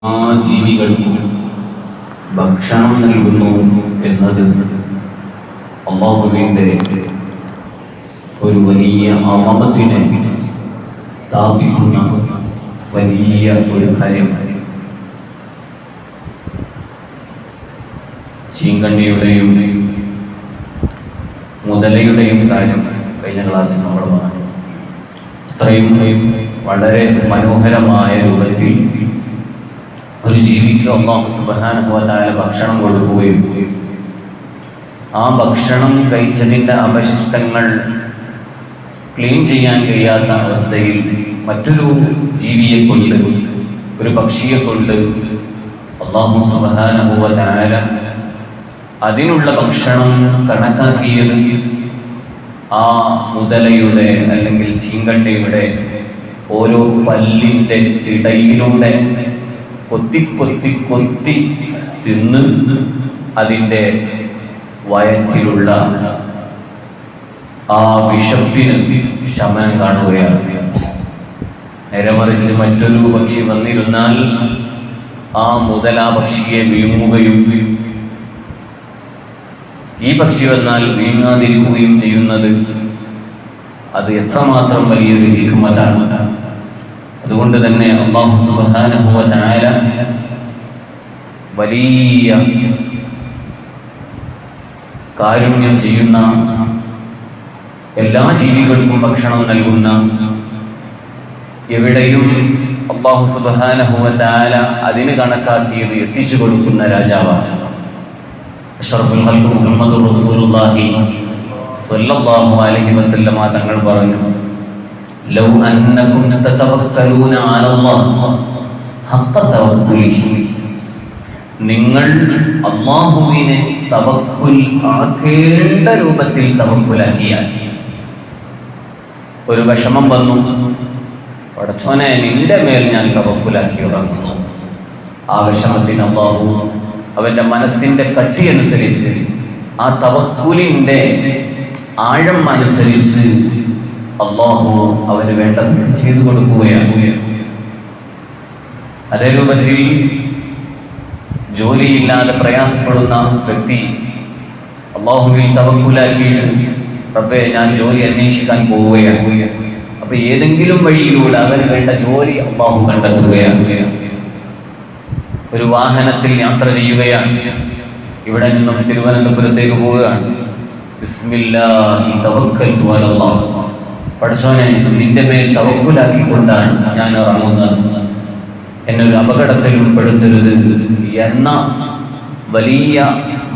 ആ ജീവികൾക്കും ഭക്ഷണം നൽകുന്നു എന്നത് അല്ലാഹുവിൻ്റെ ഒരു വലിയ അമമത്തിനെ സ്ഥാപിക്കുന്ന വലിയ ഒരു കാര്യമാണ്. ചീങ്കണ്ണിയുടെയും മുതലയുടെയും കാര്യം കഴിഞ്ഞ ക്ലാസ്സിൽ നമ്മൾ പറഞ്ഞു. അത്രയും വളരെ മനോഹരമായ രൂപത്തിൽ ഒരു ജീവിക്ക് അല്ലാഹു സുബ്ഹാനഹു വ തആല ഭക്ഷണം കൊടുക്കുകയും ആ ഭക്ഷണം കഴിച്ചതിൻ്റെ അവശിഷ്ടങ്ങൾ ക്ലീൻ ചെയ്യാൻ കഴിയാത്ത അവസ്ഥയിൽ മറ്റൊരു ജീവിയെ കൊണ്ട്, ഒരു പക്ഷിയെ കൊണ്ട് അല്ലാഹു സുബ്ഹാനഹു വ തആല അതിനുള്ള ഭക്ഷണം കണക്കാക്കിയത് ആ മുതലയുടെ അല്ലെങ്കിൽ ചീങ്കണ്ണിയുടെ ഓരോ പല്ലിൻ്റെ ഇടയിലൂടെ കൊത്തി കൊത്തി കൊത്തി തിന്ന് അതിൻ്റെ വയറ്റിലുള്ള ആ വിശപ്പിന് ശമനം കാണുകയാണ്. നേരെമറിച്ച് മറ്റൊരു പക്ഷി വന്നിരുന്നാൽ ആ മുതല പക്ഷിയെ വിഴുങ്ങുകയും ഈ പക്ഷി വന്നാൽ വീങ്ങാതിരിക്കുകയും ചെയ്യുന്നത് അത് എത്രമാത്രം വലിയൊരു ഹിക്മത്താണ്. അതുകൊണ്ട് തന്നെ അല്ലാഹു സുബ്ഹാനഹു വ തആല വലിയ കാരുണ്യം ചെയ്യുന്ന, എല്ലാ ജീവികൾക്കും ഭക്ഷണം നൽകുന്ന, എവിടെയും അല്ലാഹു സുബ്ഹാനഹു വ തആല അതിന് കണക്കാക്കിയത് എത്തിച്ചു കൊടുക്കുന്ന രാജാവാണ്. അഷ്റഫുൽ ഖൽഖ് മുഹമ്മദുർ റസൂലുള്ളാഹി സ്വല്ലല്ലാഹു അലൈഹി വസല്ലമ തങ്ങൾ പറഞ്ഞു, ലൗ അന്നകും തതവക്കലൂന അലല്ലാഹ് ഹഖ്ഖ തവക്കുലിഹി, നിങ്ങൾ അല്ലാഹുവിനെ തവക്കുൽ ആക്കേണ്ട രൂപത്തിൽ തവക്കുലാക്കിയാൽ. ഒരു വിഷമം വന്നു, പടച്ചോനെ നിന്റെ മേൽ ഞാൻ തവക്കുലാക്കി ഉറങ്ങുന്നു. ആ വിഷമത്തിന് അല്ലാഹു അവന്റെ മനസ്സിന്റെ കട്ടി അനുസരിച്ച്, ആ തവക്കുലിന്റെ ആഴം അനുസരിച്ച് അല്ലാഹു അവന് വേണ്ടത് ചെയ്തു കൊടുക്കുകയാണ്. അതേ രൂപത്തിൽ ജോലിയില്ലാതെ പ്രയാസപ്പെടുന്ന വ്യക്തി അല്ലാഹുവിൽ തവക്കുലാക്കിയിട്ട്, റബ്ബേ ഞാൻ ജോലി അന്വേഷിക്കാൻ പോവുകയാണ്. അപ്പൊ ഏതെങ്കിലും വഴിയിലൂടെ അവന് വേണ്ട ജോലി അല്ലാഹു കണ്ടെത്തുകയാണ്. ഒരു വാഹനത്തിൽ യാത്ര ചെയ്യുകയാണ്, ഇവിടെ നിന്നും തിരുവനന്തപുരത്തേക്ക് പോവുകയാണ്. ബിസ്മില്ലാഹി തവക്കൽതു അലല്ലാഹ്, പടച്ചോനെ നിന്റെ മേൽ തവക്കുലാക്കിക്കൊണ്ടാണ് ഞാൻ ഇറങ്ങുന്നത്, എന്നൊരു അപകടത്തിൽ ഉൾപ്പെടുത്തരുത് എന്ന വലിയ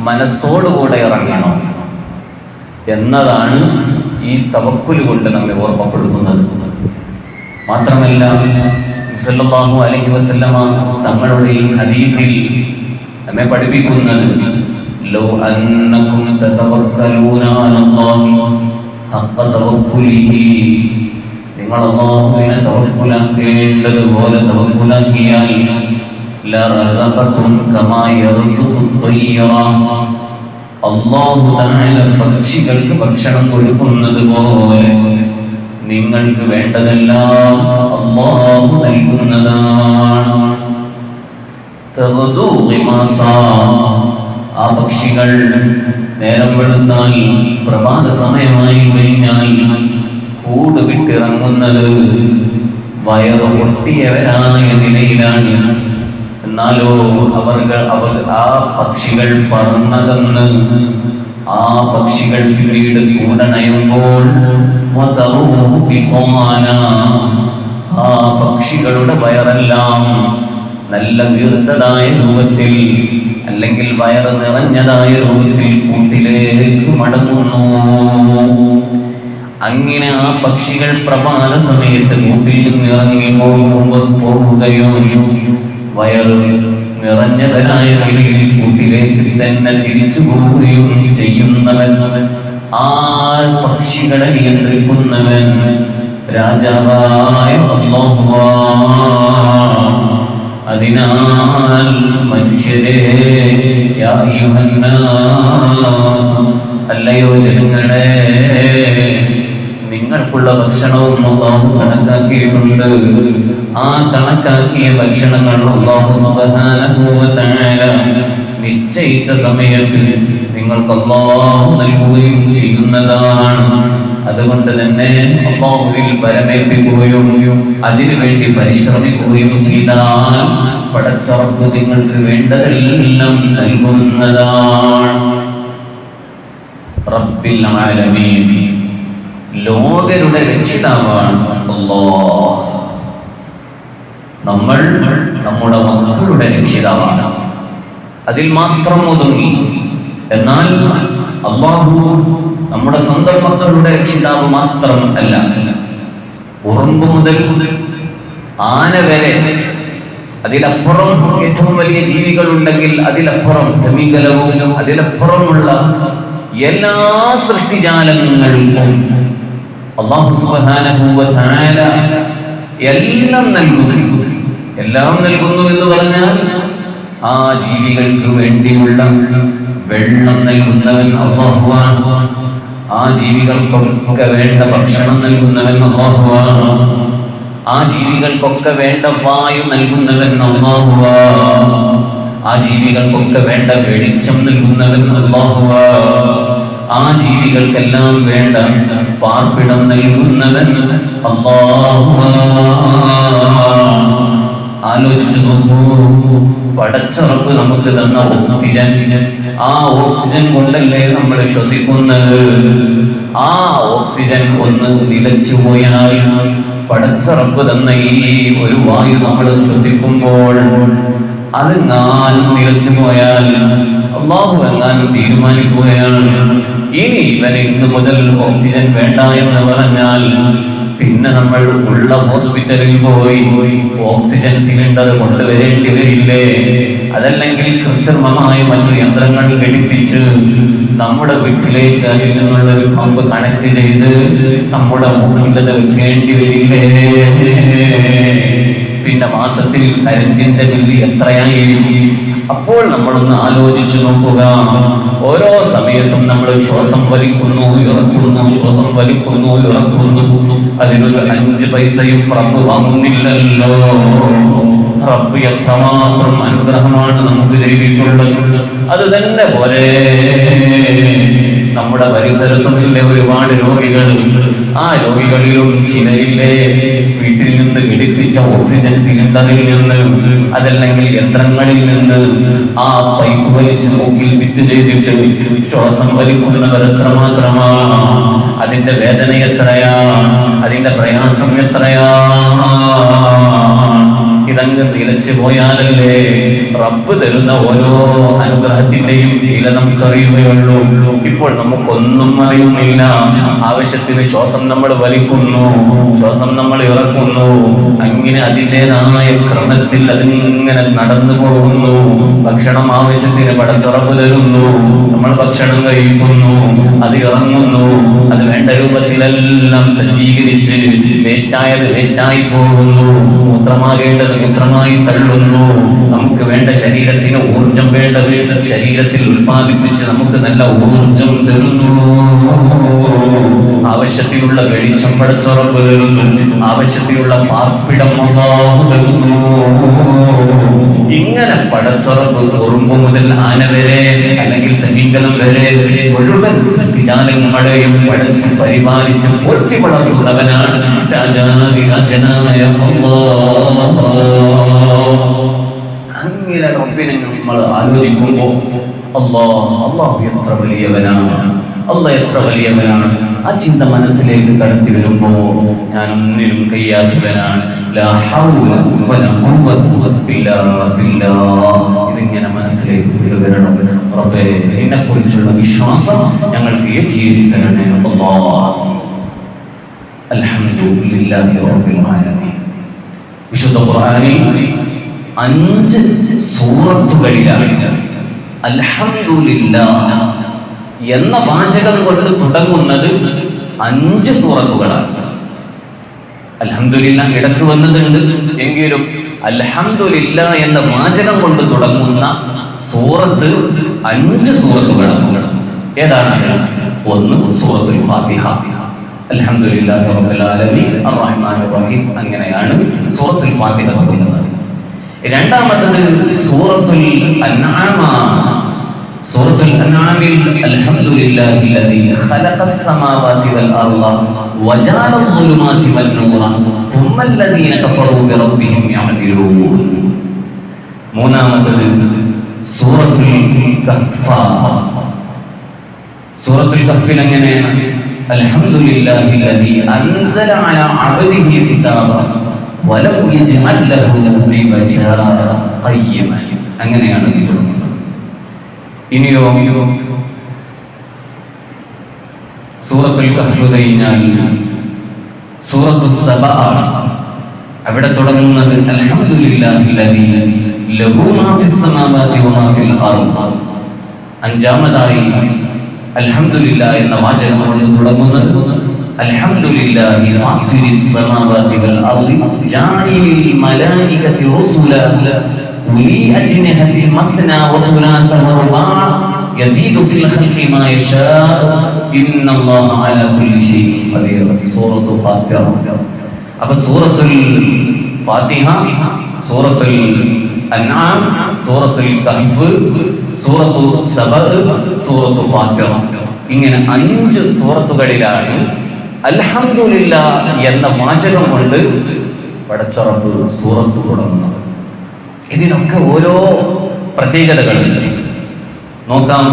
മനസ്സോടുകൂടെ ഇറങ്ങണം എന്നതാണ് ഈ തവക്കുൽ കൊണ്ട് നമ്മെ ഓർമ്മപ്പെടുത്തുന്നത്. മാത്രമല്ല സല്ലല്ലാഹു അലൈഹി വസല്ലമ തങ്ങളുടെ ഈ ഹദീസിൽ നമ്മെ പഠിപ്പിക്കുന്നത്, ലൗ അന്നകും തതവക്കലൂന അലല്ലാഹി ഹഖ്ഖ തവക്കുലിഹി, നിങ്ങൾ അല്ലാഹുവിനെ തവക്കുലാക്കേണ്ടതുപോലെ തവക്കുലാക്കിയാൽ ലറസഖകും കമാ യർസുഖു ത്വയ്റ, അല്ലാഹു തആല പക്ഷികൾക്ക് ഭക്ഷണം കൊടുക്കുന്നത് പോലെ നിങ്ങൾക്ക് വേണ്ടതെല്ലാം അല്ലാഹു നൽകുന്നതാണ്. തഗ്ദു ഖിമാസാ, ആ പക്ഷികൾ നേരം വെളുത്താൽ പ്രഭാത സമയമായി കഴിഞ്ഞാൽ കൂട് വിട്ടിറങ്ങുന്നത് വയറ് പൊട്ടിയവരായ നിലയിലാണ്. എന്നാലോ ആ പക്ഷികൾ പറന്നകന്ന് ആ പക്ഷികൾ പിന്നീട് കൂടണയുമ്പോൾ ആ പക്ഷികളുടെ വയറെല്ലാം നല്ല വീർത്തതായ രൂപത്തിൽ, അല്ലെങ്കിൽ വയറ് നിറഞ്ഞതായ രൂപത്തിൽ കൂട്ടിലേക്ക് മടങ്ങുന്നു. അങ്ങനെ ആ പക്ഷികൾ പ്രഭാത സമയത്ത് കൂട്ടിൽ നിന്ന് ഇറങ്ങി പോവുകയും വയറ് നിറഞ്ഞവനായ നിലയിൽ കൂട്ടിലേക്ക് തന്നെ തിരിച്ചു പോവുകയും ചെയ്യുന്നവൻ, ആ പക്ഷികളെ നിയന്ത്രിക്കുന്നവൻ രാജാവായ അല്ലാഹുവാണ്. അതിനാൽ മനുഷ്യരെ, യാ അയ്യുഹന്നാസ്, അല്ലയോ ജനങ്ങളെ, നിങ്ങൾക്കുള്ള ഭക്ഷണവും അല്ലാഹു കണക്കാക്കിയിട്ടുണ്ട്. ആ കണക്കാക്കിയ ഭക്ഷണങ്ങൾ അല്ലാഹു സുബ്ഹാനഹു വ തആല നിശ്ചയിച്ച സമയത്ത് നിങ്ങൾക്ക് അല്ലാഹു നൽകുകയും ചെയ്യുന്നതാണ്. അതുകൊണ്ട് തന്നെ അല്ലാഹുവിൽ പരമേൽപ്പിക്കുകയും അതിനുവേണ്ടി പരിശ്രമിക്കുകയും ചെയ്താൽ പടച്ച റബ്ബ് നിങ്ങൾക്ക് വേണ്ടതെല്ലാം നൽകുന്നതാണ്. റബ്ബിൽ ആലമീൻ, ലോകരുടെ രക്ഷിതാവാണ് അല്ലാഹ്. നമ്മൾ നമ്മുടെ മക്കളുടെ രക്ഷിതാവാണ്, അതിൽ മാത്രം ഒതുങ്ങി. എന്നാൽ അല്ലാഹു നമ്മുടെ സ്വന്തം മക്കളുടെ രക്ഷിതാവ് മാത്രം അല്ല. ഉറുമ്പ് മുതൽ ആന വരെ, അതിലപ്പുറം ഏറ്റവും വലിയ ജീവികൾ ഉണ്ടെങ്കിൽ അതിലപ്പുറം തിമിംഗലവും അതിലപ്പുറമുള്ള എല്ലാ സൃഷ്ടിജാലങ്ങൾക്കും അല്ലാഹു സുബ്ഹാനഹു വ തആല എല്ലാം നൽകുന്നു. എല്ലാം നൽകുന്നു എന്ന് പറഞ്ഞാൽ ആ ജീവികൾക്ക് വേണ്ടിയുള്ള വെള്ളം നൽകുന്നവൻ അല്ലാഹുവാണ്. ആ ജീവികൾക്കൊക്കെ വേണ്ട ഭക്ഷണം നൽകുന്നവൻ അല്ലാഹുവാണ്. ആ ജീവികൾക്കൊക്കെ വേണ്ട വായു നൽകുന്നവൻ അല്ലാഹുവാണ്. ആ ജീവികൾക്കൊക്കെ വേണ്ട വെളിച്ചം നൽകുന്നവൻ അല്ലാഹുവാണ്. ആ ജീവികൾക്കെല്ലാം വേണ്ട പാർപ്പിടം നൽകുന്നവൻ അല്ലാഹുവാണ്. ആലോചിച്ചു നോക്കൂ, പടച്ച റബ്ബ് നമുക്ക് തന്ന ഓക്സിജൻ, ആ ഓക്സിജൻ കൊണ്ടല്ലേ നമ്മൾ ശ്വസിക്കുന്നത്. ആ ഓക്സിജൻ ഒന്ന് നിലച്ചു പോയാൽ, പടച്ച റബ്ബ് തന്ന ഈ ഒരു വായു നമ്മൾ ശ്വസിക്കുമ്പോൾ അതെങ്ങാനും നിലച്ചു പോയാൽ, അല്ലാഹു എങ്ങാനും തീരുമാനിക്കുകയാണ് ഇനി ഇവന് ഇന്ന് മുതൽ ഓക്സിജൻ വേണ്ട എന്ന് പറഞ്ഞാൽ, പിന്നെ നമ്മൾ ഉള്ള ഹോസ്പിറ്റലിൽ പോയി ഓക്സിജൻ സിലിണ്ടർ കൊണ്ടുവരേണ്ടി വരില്ലേ? അതല്ലെങ്കിൽ കൃത്രിമമായ മറ്റു യന്ത്രങ്ങൾ ഘടിപ്പിച്ച് നമ്മുടെ വീട്ടിലേക്ക് അതിൽ നിന്നുള്ള ഒരു പമ്പ് കണക്ട് ചെയ്ത് നമ്മുടെ മുഖ്യത വെക്കേണ്ടി വരില്ലേ? പിന്നെ മാസത്തിൽ കരണ്ടിന്റെ ബില്ല് എത്രയായിരിക്കും? അപ്പോൾ നമ്മളൊന്ന് ആലോചിച്ചു നോക്കുക. ഓരോ സമയത്തും നമ്മൾ ശ്വാസം വലിക്കുന്നു ഇറക്കുന്നു, ശ്വാസം വലിക്കുന്നു ഇറക്കുന്നു. അതിനൊരു 5 പൈസയും റബ്ബ് വാങ്ങുന്നില്ലല്ലോ. റബ്ബ് എത്രമാത്രം അനുഗ്രഹമാണ് നമുക്ക് ചെയ്തിട്ടുള്ളത്. അത് തന്നെ പോലെ നമ്മുടെ പരിസരത്തുമില്ലേ ഒരുപാട് രോഗികൾ. ആ രോഗികളിലും ചിലരില്ലേ വീട്ടിൽ നിന്ന് ഘടിപ്പിച്ച ഓക്സിജൻ സിലിണ്ടറിൽ നിന്ന്, അതല്ലെങ്കിൽ യന്ത്രങ്ങളിൽ നിന്ന് ആ പൈപ്പ് വലിച്ച് മൂക്കിൽ ഫിറ്റ് ചെയ്തിട്ട് ശ്വാസം വലിക്കുന്നവർ എത്രമാത്രമാ. അതിന്റെ വേദന എത്രയാ, അതിന്റെ പ്രയാസം എത്രയാ. ഇതങ്ങ് നിലച്ചു പോയാലല്ലേ റബ്ബ് തരുന്ന ഓരോ അനുഗ്രഹത്തിന്റെയും വില നമുക്കറിയുകയുള്ളൂ. ഇപ്പോൾ നമുക്കൊന്നും അറിയുന്നില്ല. ആവശ്യത്തിന് ശ്വാസം നമ്മൾ വലിക്കുന്നു, ശ്വാസം നമ്മൾ ഇറക്കുന്നു. അങ്ങനെ അതിൻ്റെതായ ക്രമത്തിൽ അതിങ്ങനെ നടന്നു പോകുന്നു. ഭക്ഷണം ആവശ്യത്തിന് പടച്ചുറപ്പ് തരുന്നു, നമ്മൾ ഭക്ഷണം കഴിക്കുന്നു, അത് ഇറങ്ങുന്നു. അത് വേണ്ട രൂപത്തിലെല്ലാം സജ്ജീകരിച്ച് വേസ്റ്റായത് വേസ്റ്റായി പോകുന്നു, മൂത്രമാകേണ്ടത് മൂത്രമായി തള്ളുന്നു. നമുക്ക് വേണ്ട ശരീരത്തിന് ഊർജം വേണ്ടത് ശരീരത്തിൽ ഉൽപ്പാദിപ്പിച്ച് നമുക്ക് നല്ല ഊർജം തരുന്നു. ആവശ്യത്തിലുള്ള വെളിച്ചം പടച്ചുറപ്പ് തരുന്നു, ആവശ്യത്തിലുള്ള പാർപ്പിടം അല്ലാഹു തരുന്നു. ഇങ്ങനെ പടച്ചുറപ്പ് ഉറുമ്പ് മുതൽ ആന വരെ, അല്ലെങ്കിൽ തിമിംഗലം വരെ മുഴുവൻ സൃഷ്ടിജാലങ്ങളെയും പടച്ച് പരിപാലിച്ച് പോറ്റി വളർത്തുന്നവനാണ് രാജാവിരാജനായ അല്ലാഹ്. അങ്ങനെ റബ്ബിനെ നമ്മൾ ആലോചിക്കുമ്പോൾ അല്ലാഹു എത്ര വലിയവനാണ്, അല്ലാഹ് എത്ര വലിയവനാണ്. ആ ചിന്ത മനസ്സിലേക്ക് കടത്തി വരുമ്പോ ഞാൻ ഒന്നിനും കഴിയാത്തവനാണ്. ലാ ഹൗല വലാ ഖുവത ഇല്ലാ ബില്ലാഹ്. ഇതിങ്ങനെ മനസ്സിലേക്ക് വരണം. റബ്ബേ, എന്നെ കുറിച്ചുള്ള വിശ്വാസം ഞങ്ങൾക്ക് ഏറ്റി തരണേ അല്ലാഹ്. അൽഹംദുലില്ലാഹി റബ്ബിൽ ആലമീൻ. വിശുദ്ധ ഖുർആനിൽ 5 സൂറത്തുകളിലാണ് അൽഹംദുലില്ലാഹ് എന്ന വാചകം കൊണ്ട് തുടങ്ങുന്നത്. 5 സൂറത്തുകളാണ്. അൽഹംദുലില്ലാഹ് ഇടക്ക് വന്നതുണ്ട്, എങ്കിലും അൽഹംദുലില്ലാഹ് എന്ന വാചകം കൊണ്ട് തുടങ്ങുന്ന സൂറത്ത് 5 സൂറത്തുകളാണ്. ഏതാണ്? 1 സൂറത്തുൽ ഫാത്തിഹ, അൽഹംദുലില്ലാഹി റബ്ബിൽ ആലമീൻ അർറഹ്മാനിർ റഹീം. അങ്ങനെയാണ് സൂറത്തുൽ ഫാത്തിഹ തുടങ്ങുന്നത്. രണ്ടാമത്തേത് സൂറത്തുൽ അൻആം. സൂറത്തുൽ അൻആമിൽ അൽഹംദുലില്ലാഹില്ലദീ ഖലഖസ് സമാവാതി വൽ അർള വജഅലൽ ളുലുമാതി വൻ നൂറ സുമ്മല്ലദീന കഫറൂ ബിറബ്ബിഹിം യഅദിലൂൻ. മൂന്നാമത്തേത് സൂറത്തുൽ കഹ്ഫ്. സൂറത്തുൽ കഹ്ഫിൽ എങ്ങനെയാണ്? അൽഹംദുലില്ലാഹില്ലദീ അൻസല അലാ അബ്ദിഹിൽ കിതാബ വലം യജ്അൽ ലഹു ഇവജാ ഖയ്യിമ. അങ്ങനെയാണ് ഇത് തുടങ്ങുന്നത്. ഇനിയോ സൂറത്തുൽ കഹ്ഫ് കഴിഞ്ഞാൽ സൂറത്തുസ് സബ. അവിടെ തുടങ്ങുന്നത് അൽഹംദുലില്ലാഹില്ലദീ ലഹു മാ ഫിസ് സമാവാതി വമാ ഫിൽ അർദ്. അഞ്ചാമതായി അൽഹംദുലില്ലാഹ് എന്ന വാചകം കൊണ്ട് തുടങ്ങുന്നത് അൽഹംദുലില്ലാഹി ഫാത്തിരിസ് സമാവാതി വൽ അർദി ജാഇലിൽ മലായികതി റുസുല ഉലി അജ്നിഹതി മത്നാ വതുലാത വറുബാ യസീദു ഫിൽ ഖൽഖി മാ യശാ ഇന്നല്ലാഹ അലാ കുല്ലി ഷൈഇൻ ഖദീർ. സൂറത്തുൽ ഫാത്തിഹ. അപ്പോൾ സൂറത്തുൽ ഫാത്തിഹ, സൂറത്തുൽ അൻആം, സൂറത്തുൽ കഹ്ഫ്, സൂറത്തു സബ, സൂറത്തു ഫാത്തിഹ. ഇങ്ങനെ 5 സൂറത്തുകളിലാണ് അൽഹംദുലില്ലാഹ് എന്ന വാചകം കൊണ്ട് പടച്ചറബ് സൂറത്ത് തുടങ്ങുന്നത്. ഇതിനൊക്കെ ഓരോ പ്രത്യേകതകളുണ്ട്. നോക്കാം.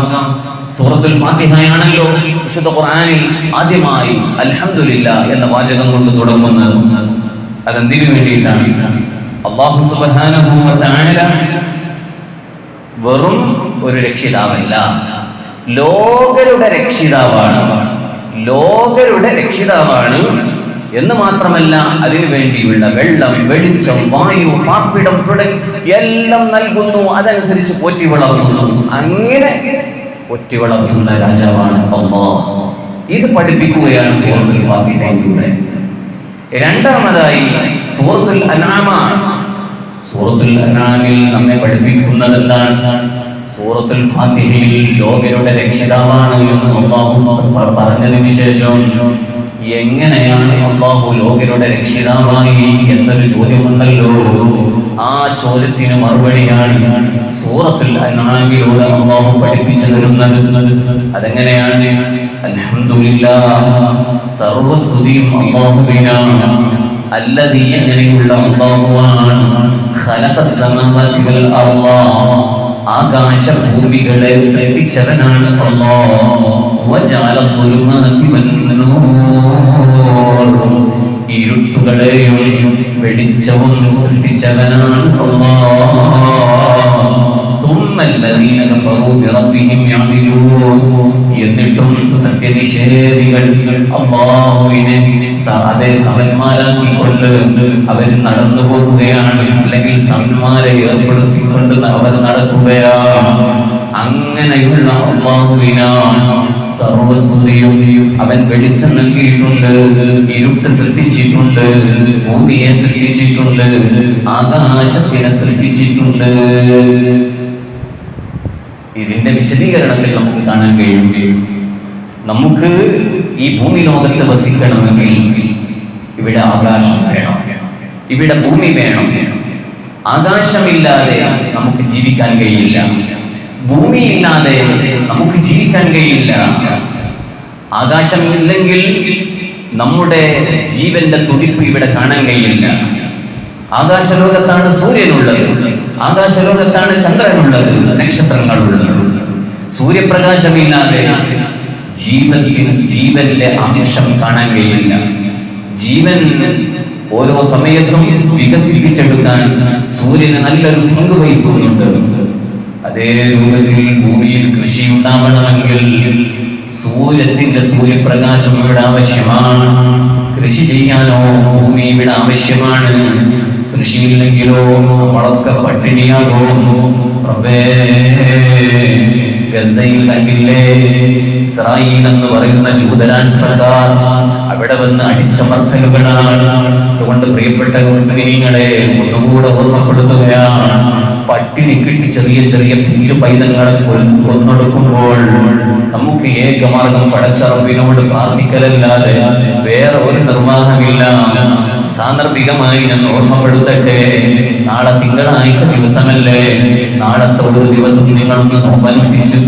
സൂറത്തുൽ ഫാത്തിഹയാണല്ലോ വിശുദ്ധ ഖുർആനിൽ ആദ്യമായി അൽഹംദുലില്ലാഹ് എന്ന വാചകം കൊണ്ട് തുടങ്ങുന്നത്. അതെന്തിനു വേണ്ടിയിട്ടാണ്? അല്ലാഹു സുബ്ഹാനഹു വ തആല വെറും ഒരു രക്ഷിതാവല്ല, ലോകരുടെ രക്ഷിതാവാണ്. ലോകരുടെ രക്ഷിതാവാണ് എന്ന് മാത്രമല്ല, അതിനു വേണ്ടിയുള്ള വെള്ളം, വെളിച്ചം, വായു, പാർപ്പിടം തുടങ്ങി എല്ലാം നൽകുന്നു. അതനുസരിച്ച് പോറ്റി വളർത്തുന്നു. അങ്ങനെ പോറ്റി വളർത്തുന്ന രാജാവാണ് അല്ലാഹ്. ഇത് പഠിപ്പിക്കുകയാണ് സൂറത്തുൽ ഫാത്തിഹയിലൂടെ. രണ്ടാമതായി സൂറത്തുൽ അൻആം. സൂറത്തുൽ അൻആമിൽ നമ്മെ പഠിപ്പിക്കുന്നത് എന്താണ്? സൂറത്തുൽ ഫാത്തിഹയിൽ ലോകരുടെ രക്ഷിതാവാണ് എന്ന് അല്ലാഹു പറഞ്ഞതിന് ശേഷം എങ്ങനെയാണ് അല്ലാഹു ലോകരുടെ രക്ഷിതാവായി എന്നൊരു ചോദ്യമുണ്ടല്ലോ. ആ ചോദ്യത്തിന് മറുപടിയാണ് സൂറത്തുൽ അൻആമിലൂടെ അല്ലാഹു പഠിപ്പിച്ചു തരുന്നത്. അതെങ്ങനെയാണ്? അൽഹംദുലില്ലാഹ്, സർവസ്തുതിയും അല്ലാഹുവിനാണ്. അല്ലദീ, എങ്ങനെയുള്ള അല്ലാഹുവാണ്. ഖലഖസ് സമാവാതി വൽ അർള, ആകാശഭൂമികളെ സൃഷ്ടിച്ചവനാണ് അല്ലാഹ്. വജഅലൽ ളുലുമാതി വൻ നൂർ, ഇരുട്ടുകളെയും വെളിച്ചവും സൃഷ്ടിച്ചവനാണ് അല്ലാഹ്. സുമ്മല്ലദീന കഫറൂ ബിറബ്ബിഹിം യഅദിലൂൻ, എന്നിട്ടും സത്യനിഷേധികൾ അല്ലാഹുവിനെ അതേ സമന്മാരാക്കിക്കൊണ്ട് അവർ നടന്നു പോകുകയാണ്, അല്ലെങ്കിൽ സമന്മാരെ ഏർപ്പെടുത്തിക്കൊണ്ട് അവർ നടക്കുകയാണ്. അങ്ങനെയുള്ള അല്ലാഹുവിനാണ് സർവസ്തുതിയും. അവൻ വെളിച്ചം നൽകിയിട്ടുണ്ട്, ഇരുട്ട് സൃഷ്ടിച്ചിട്ടുണ്ട്, ഭൂമിയെ സൃഷ്ടിച്ചിട്ടുണ്ട്, ആകാശത്തിനെ സൃഷ്ടിച്ചിട്ടുണ്ട്. ഇതിന്റെ വിശദീകരണത്തിൽ നമുക്ക് കാണാൻ കഴിയും, നമുക്ക് ഈ ഭൂമി ലോകത്ത് വസിക്കണമെങ്കിൽ ഇവിടെ ആകാശം വേണം, ഇവിടെ ഭൂമി വേണം. ആകാശമില്ലാതെ നമുക്ക് ജീവിക്കാൻ കഴിയില്ല, ഭൂമിയില്ലാതെ നമുക്ക് ജീവിക്കാൻ കഴിയില്ല. ആകാശമില്ലെങ്കിൽ നമ്മുടെ ജീവന്റെ തുടിപ്പ് ഇവിടെ കാണാൻ കഴിയില്ല. ആകാശലോകത്താണ് സൂര്യനുള്ളത്, ആകാശലോകത്താണ് ചന്ദ്രനുള്ളത്, നക്ഷത്രങ്ങളുള്ളത്. സൂര്യപ്രകാശമില്ലാതെ ജീവന്റെ അംശം കാണാൻ കഴിയില്ല. ജീവൻ ഓരോ സമയത്തും വികസിപ്പിച്ചെടുക്കാൻ സൂര്യന് നല്ലൊരു പങ്ക് വഹിക്കുന്നുണ്ട്. അതേ രൂപത്തിൽ ഭൂമിയിൽ കൃഷി ഉണ്ടാവണമെങ്കിൽ സൂര്യപ്രകാശം ഇവിടെ ആവശ്യമാണ്. കൃഷി ചെയ്യാനോ ഭൂമി ഇവിടെ ആവശ്യമാണ്. കൃഷിയില്ലെങ്കിലോ നമ്മളൊക്കെ പട്ടിണിയാകും. റബ്ബേ, ഗസയിൽ കണ്ടില്ലേ, ഇസ്രായേൽ എന്ന് പറയുന്ന ജൂതരാഷ്ട്രക്കാർ അവിടെ വന്ന് അടിച്ചമർത്തലുകളാണ്. അതുകൊണ്ട് പ്രിയപ്പെട്ട മുഅ്മിനീങ്ങളെ ഒന്നുകൂടെ ഓർമ്മപ്പെടുത്തുകയാണ്, പട്ടിണി കിട്ടി ചെറിയ ചെറിയ പിഞ്ചു പൈതങ്ങളെ കൊന്നൊടുക്കുമ്പോൾ നമുക്ക് ഏകമാർഗം പടച്ചറബിനോട് പ്രാർത്ഥിക്കലല്ലാതെ വേറെ ഒരു നിർവാഹമില്ല. സാന്ദർഭികമായി ഞാൻ ഓർമ്മപ്പെടുത്തട്ടെ, നാളെ തിങ്കളാഴ്ച ദിവസമല്ലേ? നാളത്തെ ഒരു ദിവസം നിങ്ങളൊന്ന് നോമ്പനുഷ്ഠിച്ചു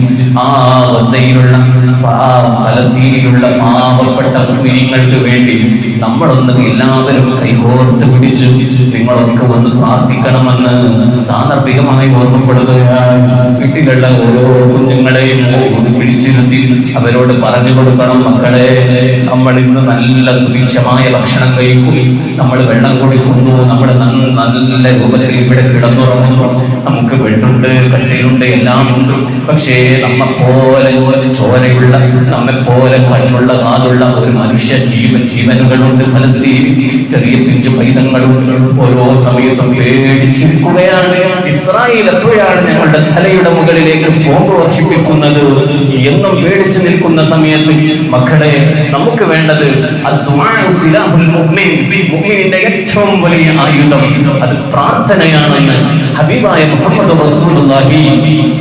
ആ ഗസയിലുള്ള ഫലസ്തീനിലുള്ള പാവപ്പെട്ട മുഅ്മിനീങ്ങൾക്ക് വേണ്ടി നമ്മളൊന്ന് എല്ലാവരും കൈകോർത്ത് പിടിച്ചു നിങ്ങളൊക്കെ ഒന്ന് പ്രാർത്ഥിക്കണമെന്ന് സാന്ദർഭികമായി ഓർമ്മപ്പെടുത്തുകയാണ്. വീട്ടിലുള്ള ഓരോ കുഞ്ഞുങ്ങളെയും ഒന്ന് പിടിച്ചിരുത്തി അവരോട് പറഞ്ഞു കൊടുക്കണം, മക്കളെ, നമ്മൾ ഇന്ന് നല്ല സുഭിക്ഷമായ ഭക്ഷണം കഴിക്കും, നമ്മൾ വെള്ളം കുടിക്കുന്നു, നമ്മൾ നല്ല രൂപത്തിൽ ഇവിടെ കിടന്നുറങ്ങുന്നു, നമുക്ക് വെള്ളുണ്ട്, കട്ടിലുണ്ട്, എല്ലാം ഉണ്ട്. പക്ഷേ നമ്മെപ്പോലെ ചോരയുള്ള, നമ്മെപ്പോലെ കണ്ണുള്ള കാതുള്ള ഒരു മനുഷ്യ ജീവനുകളുണ്ട് ഫലസ്തീൻ. ചെറിയ പിഞ്ചു പൈതങ്ങളുണ്ട്. ഓരോ സമയത്തും പേടിച്ചിരിക്കുകയാണ്. ഇസ്രായേൽ എപ്പോഴാണ് ഞങ്ങളുടെ തലയുടെ മുകളിലേക്ക് ബോംബ് വർഷിപ്പിക്കുന്നത് എന്നും പേടിച്ചു നിൽക്കുന്ന സമയത്ത് മക്കളെ, നമുക്ക് വേണ്ടത് മുഅ്മിനിന്റെ ഏറ്റവും വലിയ ആയുധം അത് പ്രാർത്ഥനയാണെന്ന് ഹബീബായ മുഹമ്മദ് റസൂലുള്ളാഹി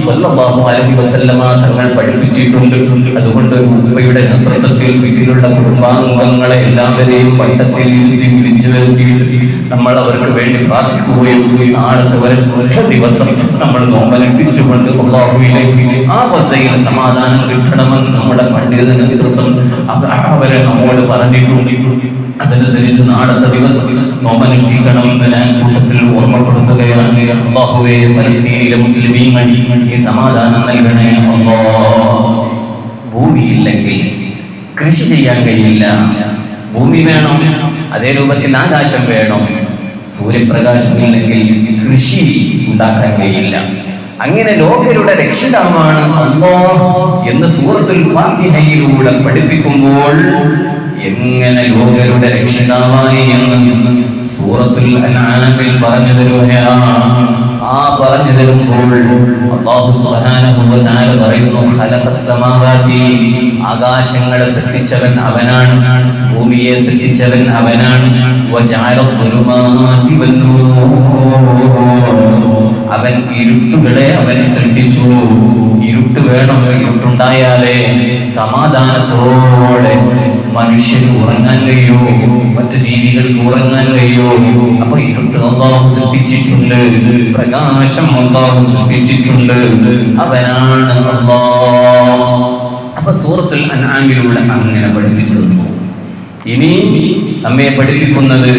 സ്വല്ലല്ലാഹു അലൈഹി വസല്ലമ തങ്ങൾ പഠിപ്പിച്ചിട്ടുണ്ട്. അതുകൊണ്ട് ഉപ്പയുടെ നേതൃത്വത്തിൽ വീട്ടിലുള്ള കുടുംബാംഗങ്ങളെ എല്ലാവരെയും പട്ടത്തിൽ വിളിച്ചു വരുത്തിയിട്ട് നമ്മൾ അവർക്ക് വേണ്ടി പ്രാർത്ഥിക്കുകയും നാളത്തെ ഒരൊറ്റ ദിവസം നമ്മൾ നോമ്പനുഷ്ഠിച്ചുകൊണ്ട് അല്ലാഹുവിലേക്ക് ആ ഗസയിൽ സമാധാനം കിട്ടണമെന്ന് നമ്മുടെ പണ്ഡിത നേതൃത്വം അവരെ നമ്മോട് പറഞ്ഞിട്ടുണ്ട്. അതനുസരിച്ച് നാളത്തെ ദിവസം നോമ്പനുഷ്ഠിക്കണമെന്ന് ഞാൻ കൂട്ടത്തിൽ ഓർമ്മപ്പെടുത്തുകയാണ്. അല്ലാഹുവേ, ഫലസ്തീനിലെ മുസ്ലിമീങ്ങൾ ഈ സമാധാനം നൽകണേ അല്ലാഹ്. ഭൂമിയില്ലെങ്കിൽ കൃഷി ചെയ്യാൻ കഴിയില്ല. ഭൂമി വേണം, അതേ രൂപത്തിൽ ആകാശം വേണം. സൂര്യപ്രകാശമില്ലെങ്കിൽ കൃഷി ഉണ്ടാക്കാൻ കഴിയില്ല. അങ്ങനെ ലോകരുടെ രക്ഷിതാവാണ് അല്ലാഹ് എന്ന് സൂറത്തുൽ ഫാത്തിഹയിലൂടെ പഠിപ്പിക്കുമ്പോൾ എങ്ങനെ ലോകരുടെ രക്ഷിതാവായി എന്ന് സൂറത്തുൽ അൻആമിൽ പറഞ്ഞു തരുകയാണ്. ആ പറഞ്ഞു തരുമ്പോൾ അല്ലാഹു സുബ്ഹാനഹു വ തആല പറയുന്നു, ഖലഖസ് സമാവാതി, ആകാശങ്ങളെ സൃഷ്ടിച്ചവൻ അവനാണ്, ഭൂമിയെ സൃഷ്ടിച്ചവൻ അവനാണ്. വജഅല ളുമാതി അവൻ ഇരുട്ടുകളെ അവൻ സൃഷ്ടിച്ചു. ഇരുട്ട് വേണം, ഇരുട്ടുണ്ടായാലേ സമാധാനത്തോടെ മനുഷ്യന് ഉറങ്ങാൻ കഴിയോ, മറ്റു ജീവികൾക്ക് ഉറങ്ങാൻ കഴിയോ. അപ്പൊ ഇരുട്ട് അല്ലാഹു സൃഷ്ടിച്ചിട്ടുണ്ട്, പ്രകാശം അല്ലാഹു സൃഷ്ടിച്ചിട്ടുണ്ട്, അവനാണ് അല്ലാഹ്. അപ്പൊ സൂറത്തുൽ അൻആമിലൂടെ അങ്ങനെ പഠിപ്പിച്ചിരുന്നു. ഇനി നമ്മെ പഠിപ്പിക്കുന്നത്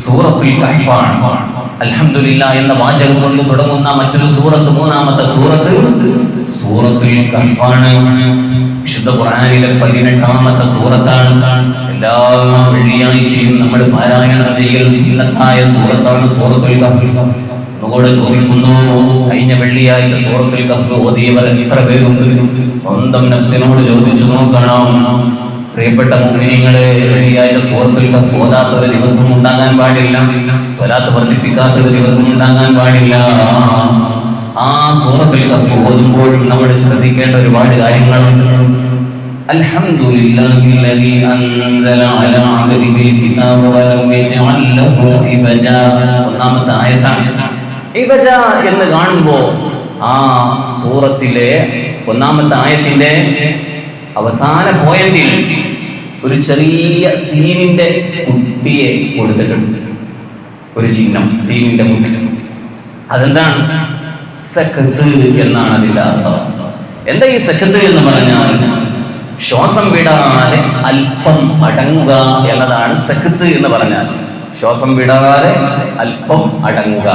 സൂറത്തുൽ കഹ്ഫാണ്. അൽഹംദുലില്ലാഹ് എന്ന വാചകം കൊണ്ട് തുടങ്ങുന്ന മറ്റൊരു സൂറത്ത്, മൂന്നാമത്തെ സൂറത്ത് സൂറത്തുൽ കഹ്ഫാണ്. വിശുദ്ധ ഖുർആനിലെ 18ാമത്തെ സൂറത്താണ്. എല്ലാ വെള്ളിയാഴ്ചയും നമ്മൾ പാരായണം ചെയ്യൽ സുന്നത്തായ സൂറത്താണ് സൂറത്തുൽ കഹ്ഫ്. നമ്മോട് ചോദിക്കുന്നു, കഴിഞ്ഞ വെള്ളിയാഴ്ച സൂറത്തുൽ കഹ്ഫ് ഓതിയവർ എത്ര പേരുണ്ട്? സ്വന്തം നഫ്സിനോട് ചോദിച്ചു നോക്കണം. പ്രിയപ്പെട്ട മുഅ്മിനീങ്ങളെ, വെള്ളിയാഴ്ച സൂറത്തുൽ കഹ്ഫ് ഓതാത്ത ഒരു ദിവസം ഉണ്ടാകാൻ പാടില്ല, സ്വലാത്ത് വർദ്ധിപ്പിക്കാത്ത ഒരു ദിവസം ഉണ്ടാകാൻ പാടില്ല. ആ സൂറത്തുൽ കഹ്ഫ് ഓതുമ്പോഴും നമ്മൾ ശ്രദ്ധിക്കേണ്ട ഒരുപാട് കാര്യങ്ങളുണ്ട്. അൽഹംദുലില്ലാഹില്ലദീ അൻസല അലാ അബ്ദിഹിൽ കിതാബ വലം യജ്അൽ ലഹു ഇവജാ. ഒന്നാമത്തെ ആയത്താണ്. ഇവജ എന്ന് കാണുമ്പോൾ ആ സൂറത്തിലെ ഒന്നാമത്തെ ആയത്തിന്റെ അവസാന പോയിന്റിൽ ഒരു ചെറിയ സീനിന്റെ കുട്ടിയെ കൊടുത്തിട്ടുണ്ട്, ഒരു ചിഹ്നം, സീനിന്റെ കുട്ടി. അതെന്താണ്? സഖത്ത് എന്നാണ് അതിന്റെ അർത്ഥം. എന്താ ഈ സഖത്ത് എന്ന് പറഞ്ഞാൽ? ശ്വാസം വിടാതെ അല്പം അടങ്ങുക എന്നതാണ് സഖത്ത് എന്ന് പറഞ്ഞാൽ. ശ്വാസം വിടാതെ അല്പം അടങ്ങുക.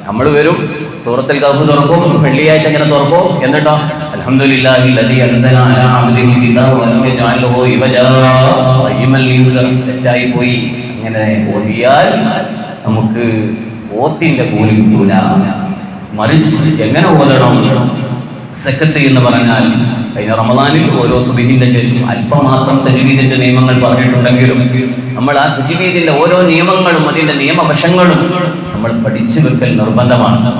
നമ്മൾ വരും, സൂറത്തുൽ കഹ്ഫ് തുറക്കും, വെള്ളിയാഴ്ച ഇങ്ങനെ തുറക്കും, എന്നിട്ടോ അൽഹംദുലില്ലാഹില്ലദീ അൻസല അലാ അബ്ദിഹിൽ കിതാബ വലം യജ്അൽ ലഹു ഇവജാ ഖയ്യിമൻ ലിയുൻദിറ. തെറ്റായി പോയി. അങ്ങനെ ഓതിയാൽ നമുക്ക് ഓത്തിന്റെ കൂലി കിട്ടൂല. മറിച്ച് എങ്ങനെ ഓതണം? സഖത്ത് എന്ന് പറഞ്ഞാൽ കഴിഞ്ഞ റമദാനിൽ ഓരോ സുബ്ഹിന്റെ ശേഷം അല്പം മാത്രം തജ്വീദിന്റെ നിയമങ്ങൾ പറഞ്ഞിട്ടുണ്ടെങ്കിലും നമ്മൾ ആ തജ്വീദിന്റെ ഓരോ നിയമങ്ങളും അതിന്റെ നിയമവശങ്ങളും നമ്മൾ പഠിച്ചു വെക്കൽ നിർബന്ധമാണ്.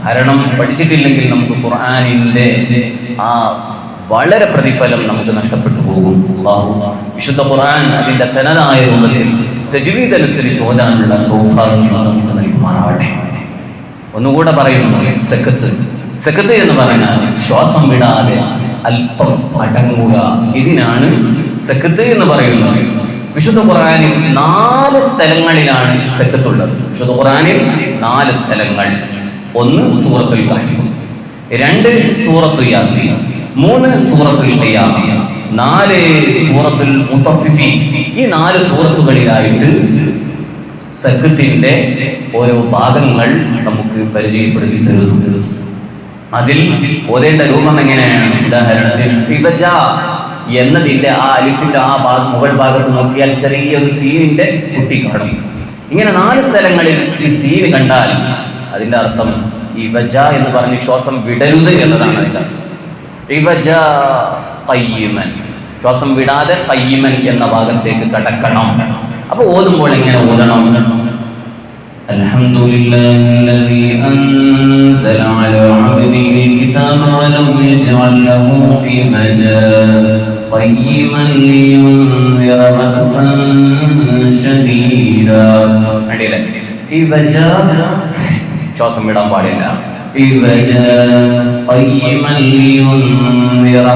കാരണം പഠിച്ചിട്ടില്ലെങ്കിൽ നമുക്ക് ഖുർആനിന്റെ ആ വളരെ പ്രതിഫലം നമുക്ക് നഷ്ടപ്പെട്ടു പോകും. അല്ലാഹു വിശുദ്ധ ഖുർആൻ അതിന്റെ തനതായ രൂപത്തിൽ തജ്വീദ് അനുസരിച്ച് ഓതാനുള്ള സൗഭാഗ്യം നമുക്ക് നൽകുമാറാവട്ടെ. ഒന്നുകൂടെ പറയുന്നു, സക്കത്ത്. സക്കത്ത് എന്ന് പറഞ്ഞാൽ ശ്വാസം വിടാതെ അല്പം അടങ്ങുക. ഇതിനാണ് സക്കത്ത് എന്ന് പറയുന്നത്. വിശുദ്ധ ഖുർആനിൽ 4 സ്ഥലങ്ങളിലാണ് സക്കത്തുള്ളത്. വിശുദ്ധ ഖുർആനിൽ 4 സ്ഥലങ്ങൾ. 1 സൂറത്തുൽ കഹ്ഫ്, 2 സൂറത്തുൽ യാസീൻ, 3 സൂറത്തുൽ ഖിയാമ, 4 സൂറത്തുൽ മുത്തഫിഫീൻ. ഈ 4 സൂറത്തുകളിലായിട്ട് സക്കത്തിന്റെ ഓരോ ഭാഗങ്ങൾ നമുക്ക് പരിചയപ്പെടുത്തി തരുന്നു. അതിൽ ഓതേണ്ട രൂപം എങ്ങനെയാണ്? ഉദാഹരണത്തിന് ഇബജ എന്നതിന്റെ ആ അലിഫിന്റെ ആ മുകൾ ഭാഗത്ത് നോക്കിയാൽ ചെറിയൊരു സീനിന്റെ കുട്ടി കാണും. ഇങ്ങനെ 4 സ്ഥലങ്ങളിൽ ഈ സീന് കണ്ടാൽ അതിന്റെ അർത്ഥം ഇബജ എന്ന് പറഞ്ഞ് ശ്വാസം വിടരുത് എന്നതാണ് അതിന്റെ അർത്ഥം. ഇബജ ഖയ്യിമൻ, ശ്വാസം വിടാതെ ഖയ്യിമൻ എന്ന ഭാഗത്തേക്ക് കടക്കണം. അപ്പൊ ഓതുമ്പോൾ എങ്ങനെ ഓതണം? അൽഹംദുലില്ലാഹില്ലദീ അൻസല അലാ അബ്ദിഹിൽ കിതാബ വലം യജ്അൽ ലഹു ഇബജാ ഖയ്യിമൻ ലിയുൻദിറ ബഅസൻ ശദീദാ. അടിയിലെ ഇബജാ ശ്വാസം വിടാൻ പാടില്ല. ഇബജാ ഖയ്യിമൻ ലിയുൻദിറ.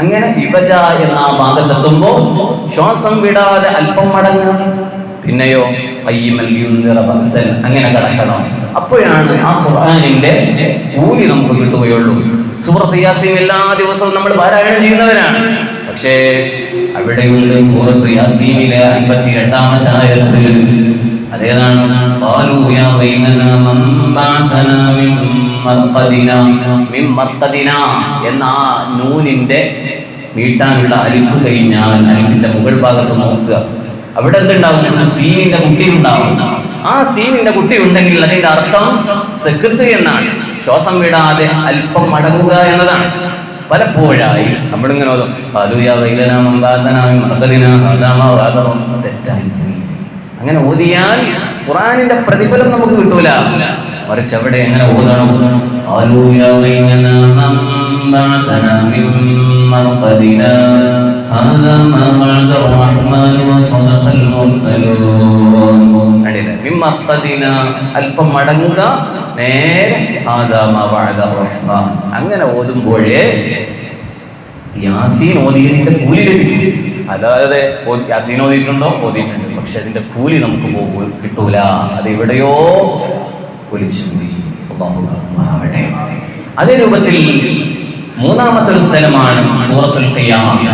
അങ്ങനെ ഇബജ എന്ന ആ ഭാഗത്തെത്തുമ്പോ ശ്വാസം വിടാതെ അല്പം മടങ്ങണം. പിന്നെയോ അങ്ങനെ കടക്കണം. അപ്പോഴാണ് ആ ഖുർആനിന്റെ കൂലി നമുക്ക് കിട്ടുകയുള്ളൂ. സൂറത്ത് യാസീൻ എല്ലാ ദിവസവും നമ്മൾ പാരായണം ചെയ്യുന്നവരാണ്. പക്ഷേ അവിടെയുള്ള സൂറത്ത് യാസീനിലെ 52-ാമത്തെ ആയത്ത് അതേതാണ്? ഖാലൂ യാ വൈലനാ മൻ ബഅതനാ മിൻ മർഖദിനാ എന്ന ആ നൂനിന്റെ നീട്ടാനുള്ള അലിഫ് കഴിഞ്ഞാൽ അലിഫിന്റെ മുകൾ ഭാഗത്ത് നോക്കുക. അവിടെ എന്തുണ്ടാവും? സീനിന്റെ കുട്ടി ഉണ്ടാവും. ആ സീനിന്റെ കുട്ടി ഉണ്ടെങ്കിൽ അതിന്റെ അർത്ഥം സക്കത്ത് എന്നാണ്. ശ്വാസം വിടാതെ അല്പം മടങ്ങുക എന്നതാണ്. പലപ്പോഴായി നമ്മളിങ്ങനെ ഓതും തെറ്റായി പോയി. അങ്ങനെ ഓതിയാൽ ഖുർആനിന്റെ പ്രതിഫലം നമുക്ക് കിട്ടൂല. മറിച്ച് അവിടെ എങ്ങനെ ഓതണം? അല്പം മടങ്ങുക, നേരെ അങ്ങനെ ഓതുമ്പോഴേ യാസീൻ ഓതിയതിന്റെ കൂലി ലഭിക്കും. അതായത് യാസീൻ ഓതിയിട്ടുണ്ടോ? ഓതിയിട്ടുണ്ട്. പക്ഷെ അതിന്റെ കൂലി നമുക്ക് കിട്ടൂല. അത് എവിടെയോ ഒലിച്ചുപോയി. ആവട്ടെ. അതേ രൂപത്തിൽ 3-ാമത്തെ ഒരു സ്ഥലമാണ് സൂറത്തുൽ ഖിയാമ.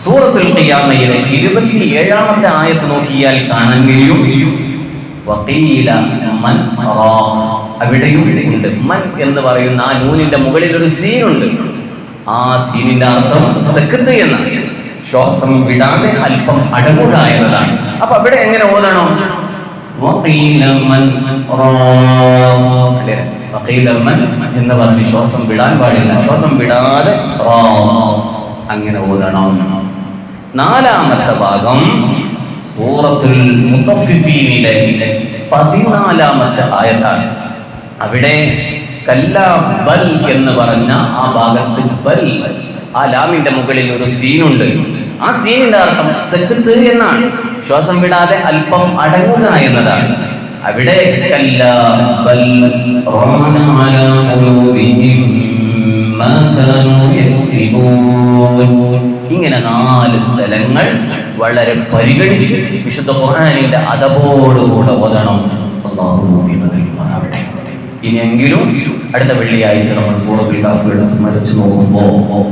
സൂറത്തുൽ ഖിയാമയിലെ 27-ാമത്തെ ആയത്ത് നോക്കിയാൽ കാണാൻ കഴിയും വഖീല മൻ റാഖ്. അവിടെയും ഉണ്ട് മൻ എന്ന് പറയുന്ന ആ നൂനിന്റെ മുകളിൽ ഒരു സീനുണ്ട്. ആ സീനിന്റെ അർത്ഥം സക്കത്ത് എന്നാണ്. ശ്വാസം വിടാതെ അല്പം അടങ്ങുക എന്നതാണ്. അപ്പൊ അവിടെ എങ്ങനെ ഓതണം? എന്ന് പറഞ്ഞ് ശ്വാസം വിടാൻ പാടില്ല. ശ്വാസം വിടാതെ അങ്ങനെ ഓതണം. 4-ാമത്തെ ഭാഗം സൂറത്തുൽ മുത്തഫിഫീനിലെ 14-ാമത്തെ ആയത്താണ്. അവിടെ കല്ലാ ബൽ എന്ന് പറഞ്ഞ ആ ഭാഗത്ത് ബൽ, ആ ലാമിന്റെ മുകളിൽ ഒരു സീനുണ്ട്. ആ സീനിന്റെ അർത്ഥം സക്കത്ത് എന്നാണ്. ശ്വാസം വിടാതെ അല്പം അടങ്ങുക എന്നതാണ്. അവിടെ കല്ലാ ബൽ റാന അലാ ഖുലൂബിഹിം മാ കാനൂ യക്സിബൂൻ. ഇങ്ങനെ 4 സ്ഥലങ്ങൾ വളരെ പരിഗണിച്ച് വിശുദ്ധ ഖുർആനിന്റെ അദബോടുകൂടെ ഓതണം. അല്ലാഹു തൗഫീഖ് നൽകുമാറാവട്ടെ. ഇനിയെങ്കിലും അടുത്ത വെള്ളിയാഴ്ച നമ്മൾ സൂറത്തുൽ കഹ്ഫ് എടുത്ത് മറിച്ച് നോക്കുമ്പോൾ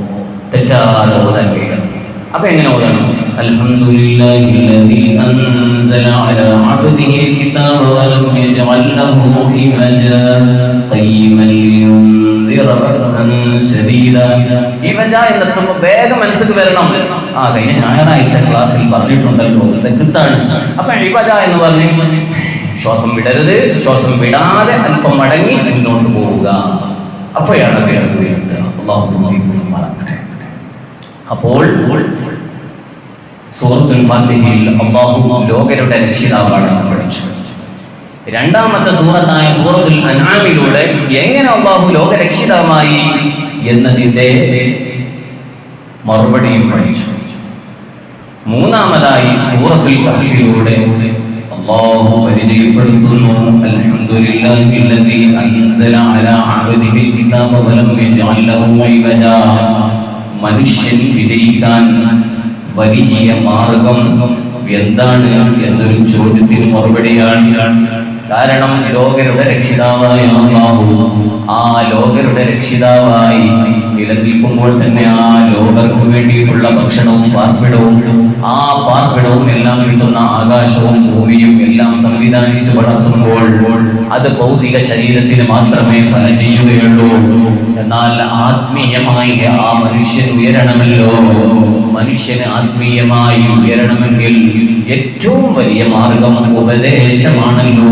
തെറ്റാതെ ഓതാൻ കഴിയണം. അപ്പൊ എങ്ങനെ ഓതണം? അൽഹംദുലില്ലാഹില്ലദീ അൻസല അലാ അബ്ദിഹിൽ കിതാബ വലം യജ്അൽ ലഹു ഇബജാ ഖയ്യിമൻ ലിയുൻദിറ ബഅസൻ ശദീദാ. ഇബജ എന്നെത്തുമ്പോൾ വേഗം മനസ്സിലേക്ക് വരണം. കഴിഞ്ഞ ഞായറാഴ്ച ക്ലാസ്സിൽ പറഞ്ഞിട്ടുണ്ടല്ലോ സക്കത്താണ്. അപ്പൊ ഇബജ എന്ന് പറഞ്ഞ് ശ്വാസം വിടരുത്. ശ്വാസം വിടാതെ അല്പം മടങ്ങി മുന്നോട്ട് പോവുക. അപ്പോഴാണ് കേൾക്കുകയുണ്ട്. അല്ലാഹു തൗഫീഖ് നൽകുമാറാവട്ടെ. അപ്പോൾ സൂറത്തുൽ ഫാത്തിഹയിൽ അല്ലാഹു ലോകരുടെ രക്ഷിതാവാണ് പഠിച്ചു. 2-ാമത്തെ സൂറത്തായ സൂറത്തുൽ അൻആമിലൂടെ എങ്ങനെ അല്ലാഹു ലോകരക്ഷിതാവായി എന്നതിന്റെ മറുപടിയും പഠിച്ചു. 3-ാമതായി സൂറത്തുൽ കഹ്ഫിലൂടെ അല്ലാഹു പരിചയപ്പെടുത്തുന്നു, അൽഹംദുലില്ലാഹില്ലദീ അൻസല അലാ അബ്ദിഹിൽ കിതാബ വലം യജ്അൽ ലഹു ഇവജാ. മനുഷ്യൻ വിജയിക്കാൻ വലിയ മാർഗം എന്താണ് എന്നൊരു ചോദ്യത്തിന് മറുപടിയാണ്. കാരണം ലോകരുടെ രക്ഷിതാവായ അല്ലാഹു ആ ലോകരുടെ രക്ഷിതാവായി നിലനിൽക്കുമ്പോൾ തന്നെ ആ ലോകർക്ക് വേണ്ടിയിട്ടുള്ള ഭക്ഷണവും പാർപ്പിടവും ആ പാർപ്പിടവും എല്ലാം കിട്ടുന്ന ആകാശവും ഭൂമിയും എല്ലാം സംവിധാനിച്ചു വളർത്തുമ്പോൾ അത് ഭൗതിക ശരീരത്തിന് മാത്രമേ ഫലം ചെയ്യുകയുള്ളൂ. എന്നാൽ ആത്മീയമായി ആ മനുഷ്യൻ ഉയരണമല്ലോ. മനുഷ്യന് ആത്മീയമായി ഉയരണമെങ്കിൽ ഏറ്റവും വലിയ മാർഗം ഉപദേശമാണല്ലോ.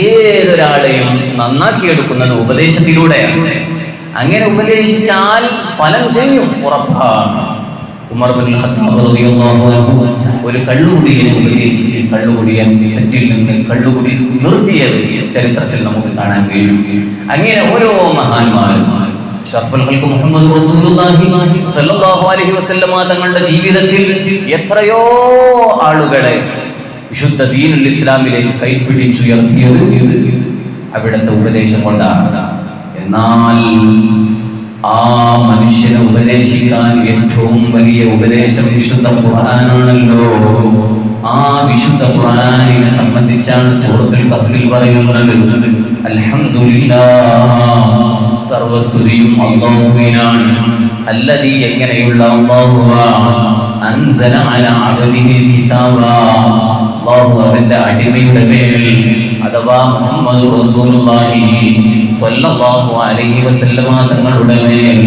ഏതൊരാളെയും നന്നാക്കിയെടുക്കുന്നത് ഉപദേശത്തിലൂടെയാണ്. അങ്ങനെ ഉപദേശിച്ചാൽ ഫലം ചെയ്യും, ഉറപ്പാണ്. ഉമർ ഇബ്നുൽ ഖത്താബ് റളിയല്ലാഹു അൻഹു ഒരു കള്ളുകുടിയനെ ഉപദേശിച്ച് കള്ളുകുടിയൻ തെറ്റിൽ നിന്ന് കള്ളുകുടി നിർത്തിയത് ചരിത്രത്തിൽ നമുക്ക് കാണാൻ കഴിയും. അങ്ങനെ ഓരോ മഹാന്മാരും അഷ്റഫുൽ ഖൽഖ് മുഹമ്മദ് റസൂലുള്ളാഹി സ്വല്ലല്ലാഹു അലൈഹി വസല്ലമ തങ്ങളുടെ ജീവിതത്തിൽ എത്രയോ ആളുകളെ വിശുദ്ധ ദീനുൽ ഇസ്ലാമിലേക്ക് കൈപിടിച്ചുയർത്തിയത് അവിടുത്തെ ഉപദേശം കൊണ്ടാണ്. എന്നാൽ ആ മനുഷ്യനെ ഉപദേശിക്കാൻ ഏറ്റവും വലിയ ഉപദേശം വിശുദ്ധ ഖുർആനാണല്ലോ. ആ വിശുദ്ധ ഖുർആനിനെ സംബന്ധിച്ചാണ് സൂറത്തുൽ കഹ്ഫിൽ പറയുന്നത്, അൽഹംദുലില്ലാഹ്, സർവസ്തുതിയും അല്ലാഹുവിനാണ്. അല്ലദീ, എങ്ങനെയുള്ള അല്ലാഹുവാണ്, അൻസല അലാ അബ്ദിഹിൽ കിതാബ, അല്ലാഹു അവന്റെ അടിമയുടെ മേൽ അഥവാ മുഹമ്മദ് റസൂലുള്ളാഹി സ്വല്ലല്ലാഹു അലൈഹി വസല്ലമ തങ്ങളുടെ മേൽ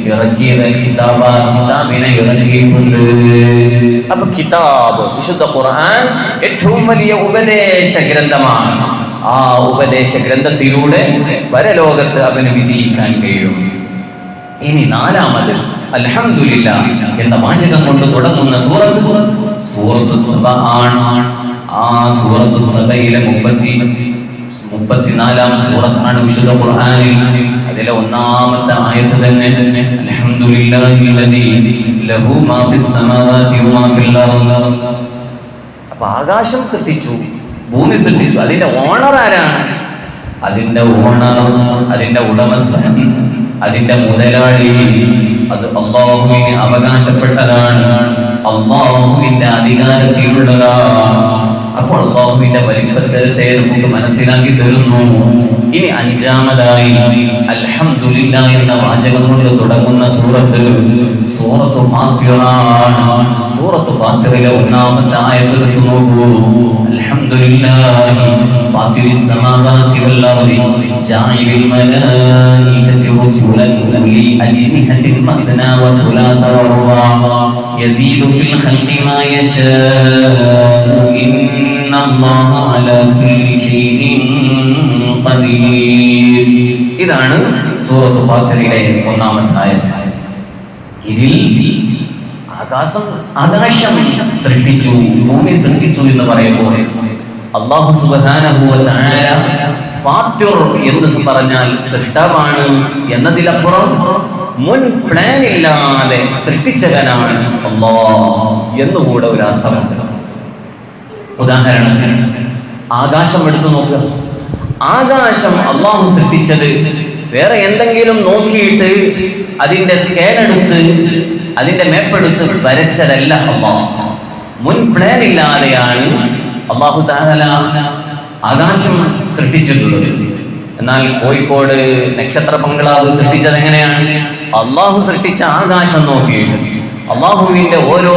ഇറക്കിയ കിതാബിനെ ഇറക്കിയിട്ടുണ്ട്. അപ്പൊ കിതാബ് വിശുദ്ധ ഖുർആൻ ഏറ്റവും വലിയ ഉപദേശ ഗ്രന്ഥമാണ്. ആ ഉപദേശ ഗ്രന്ഥത്തിലൂടെ പരലോകത്ത് അവന് വിജയിക്കാൻ കഴിയും. ഇനി നാലാമത് അൽഹംദുലില്ലാഹ് എന്ന വാചകം കൊണ്ട് തുടങ്ങുന്ന സൂറത്തു സബ ആണ്. ആ സൂറത്തു സബയിലെ 34-ാം സൂറത്താണ് വിശുദ്ധ ഖുർആനിൽ. അതിലെ ഒന്നാമത്തെ ആയത്ത് തന്നെ അൽഹംദുലില്ലാഹില്ലദീ ലഹു മാ ഫിസ് സമാവാതി വമാ ഫിൽ അർദ്. അപ്പോൾ ആകാശം സൃഷ്ടിച്ചു, ഭൂമി സൃഷ്ടിച്ചു, അതിന്റെ ഓണർ ആരാണ്? അതിന്റെ ഓണർ, അതിന്റെ ഉടമസ്ഥൻ, അതിന്റെ മുതലാളി അത് അല്ലാഹുവിന് അവകാശപ്പെട്ടതാണ്, അല്ലാഹുവിന്റെ അധികാരത്തിലുള്ളതാണ്. അപ്പോൾ അല്ലാഹുവിന്റെ വലിപ്പത്തെ നമുക്ക് മനസ്സിലാക്കി തരുന്നു. ഇനി അഞ്ചാമതായി അൽഹംദുലില്ലാഹ് എന്ന വാചകം കൊണ്ട് തുടങ്ങുന്ന സൂറത്തു ഫാത്തിറ ആണ്. സൂറത്തു ഫാത്തിറയിലെ ഒന്നാമത്തെ ആയത്ത് എടുത്തു നോക്കൂ. അൽഹംദുലില്ലാഹി ഫാത്തിറിസ് സമാവാതി വൽ അർദി ജാഇലിൽ മലായികതി റസൂലൻ ഉലി അജ്നിഹത്തിൻ മസ്നാ വ സുലാസ വ റുബാ യസീദു ഫിൽ ഖൽഖി മാ യശാ ഇന്നല്ലാഹ അലാ കുല്ലി ഷൈഇൻ ഖദീർ. ഇതാണ് സൂറത്തു ഫാത്തിറയിലെ ഒന്നാമത്തെ ആയത്ത്. ഇതിൽ ആകാശം സൃഷ്ടിച്ചു, ഭൂമി സൃഷ്ടിച്ചു എന്ന് പറയുമ്പോൾ അല്ലാഹു സുബ്ഹാനഹു വ തആല ഫാത്തിർ എന്ന് പറഞ്ഞാൽ സൃഷ്ടാവാണ് എന്നതിലപ്പുറം മുൻ പ്ലാൻ ഇല്ലാതെ സൃഷ്ടിച്ചവനാണ് അല്ലാഹ് എന്നുകൂടെ ഒരു അർത്ഥമുണ്ട്. ഉദാഹരണത്തിന് ആകാശം എടുത്തു നോക്കുക. ആകാശം അല്ലാഹു സൃഷ്ടിച്ചത് വേറെ എന്തെങ്കിലും നോക്കിയിട്ട് അതിന്റെ സ്കെയിൽ എടുത്ത് അതിന്റെ മേപ്പെടുത്ത് വരച്ചതല്ല. അല്ലാഹ് മുൻ പ്ലാൻ ഇല്ലാതെയാണ് അല്ലാഹു തആല ആകാശം സൃഷ്ടിച്ചിട്ടുള്ളത്. എന്നാൽ കോഴിക്കോട് നക്ഷത്ര ബംഗ്ലാവ് സൃഷ്ടിച്ചത് എങ്ങനെയാണ്? അല്ലാഹു സൃഷ്ടിച്ച ആകാശം നോക്കിയിട്ട് അല്ലാഹുവിന്റെ ഓരോ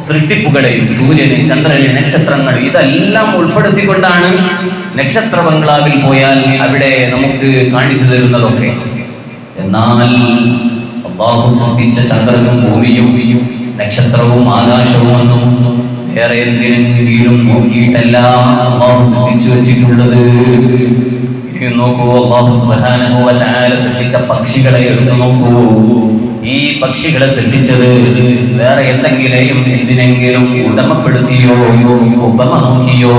സൃഷ്ടിപ്പുകളെയും, സൂര്യന്, ചന്ദ്രന്, നക്ഷത്രങ്ങൾ, ഇതെല്ലാം ഉൾപ്പെടുത്തിക്കൊണ്ടാണ് നക്ഷത്ര ബംഗ്ലാവിൽ പോയാൽ അവിടെ നമുക്ക് കാണിച്ചു തരുന്നതൊക്കെ. എന്നാൽ അല്ലാഹു സൃഷ്ടിച്ച ചന്ദ്രനും ഭൂമിയും നക്ഷത്രവും ആകാശവും ഒന്നും വേറെ എന്തിനെങ്കിലും നോക്കിയിട്ടല്ല അല്ലാഹു സൃഷ്ടിച്ചു വെച്ചിട്ടുള്ളത്. നോക്കൂ, അല്ലാഹു സുബ്ഹാനഹു വ തആല സൃഷ്ടിച്ച പക്ഷികളെ എടുത്തു നോക്കൂ. ഈ പക്ഷികളെ സൃഷ്ടിച്ചത് വേറെ എന്തിനെങ്കിലും ഉടമപ്പെടുത്തിയോ, ഉപമ നോക്കിയോ,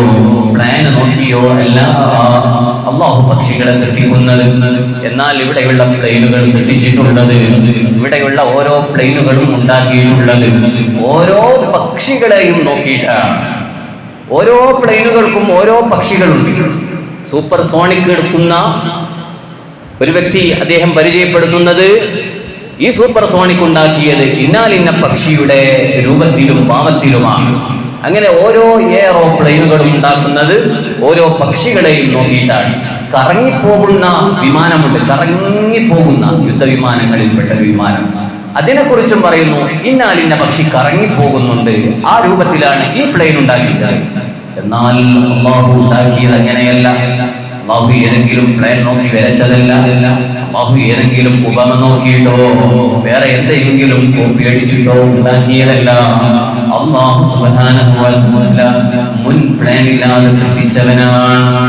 പ്ലാൻ നോക്കിയോ അല്ല അല്ലാഹു പക്ഷികളെ സൃഷ്ടിക്കുന്നത്. എന്നാൽ ഇവിടെയുള്ള പ്ലെയിനുകൾ സൃഷ്ടിച്ചിട്ടുള്ളത്, ഇവിടെയുള്ള ഓരോ പ്ലെയിനുകളും ഉണ്ടാക്കിയിട്ടുള്ളത് ഓരോ പക്ഷികളെയും നോക്കിയിട്ടാണ്. ഓരോ പ്ലെയിനുകൾക്കും ഓരോ പക്ഷികളുണ്ട്. സൂപ്പർ സോണിക് എടുക്കുന്ന ഒരു വ്യക്തി അദ്ദേഹം പരിചയപ്പെടുത്തുന്നത് ഈ സൂപ്പർ സോണിക് ഉണ്ടാക്കിയത് ഇന്നാലിന്ന പക്ഷിയുടെ രൂപത്തിലും ഭാവത്തിലുമാണ്. അങ്ങനെ ഓരോ എയറോപ്ലെയിനുകളും ഉണ്ടാക്കുന്നത് ഓരോ പക്ഷികളെയും നോക്കിയിട്ടാണ്. കറങ്ങിപ്പോകുന്ന വിമാനമുണ്ട്, കറങ്ങിപ്പോകുന്ന യുദ്ധവിമാനങ്ങളിൽപ്പെട്ട ഒരു വിമാനം, അതിനെക്കുറിച്ചും പറയുന്നു ഇന്നാലിന്ന പക്ഷി കറങ്ങിപ്പോകുന്നുണ്ട്, ആ രൂപത്തിലാണ് ഈ പ്ലെയിൻ ഉണ്ടാക്കിയത്. എന്നാൽ അല്ലാഹു ഉണ്ടാക്കിയത് അങ്ങനെയല്ല. അല്ലാഹു ഏതെങ്കിലും പ്ലെയിൻ നോക്കി വരച്ചതല്ല. അല്ലാഹു ഏതെങ്കിലും ഉപമ നോക്കിയിട്ടോ വേറെ എന്തെങ്കിലും കോപ്പി അടിച്ചിട്ടോ ഉണ്ടാക്കിയതല്ല. അല്ലാഹു സുബ്ഹാനഹു വ തആല മുൻ പ്ലാനില്ലാതെ സൃഷ്ടിച്ചവനാണ്.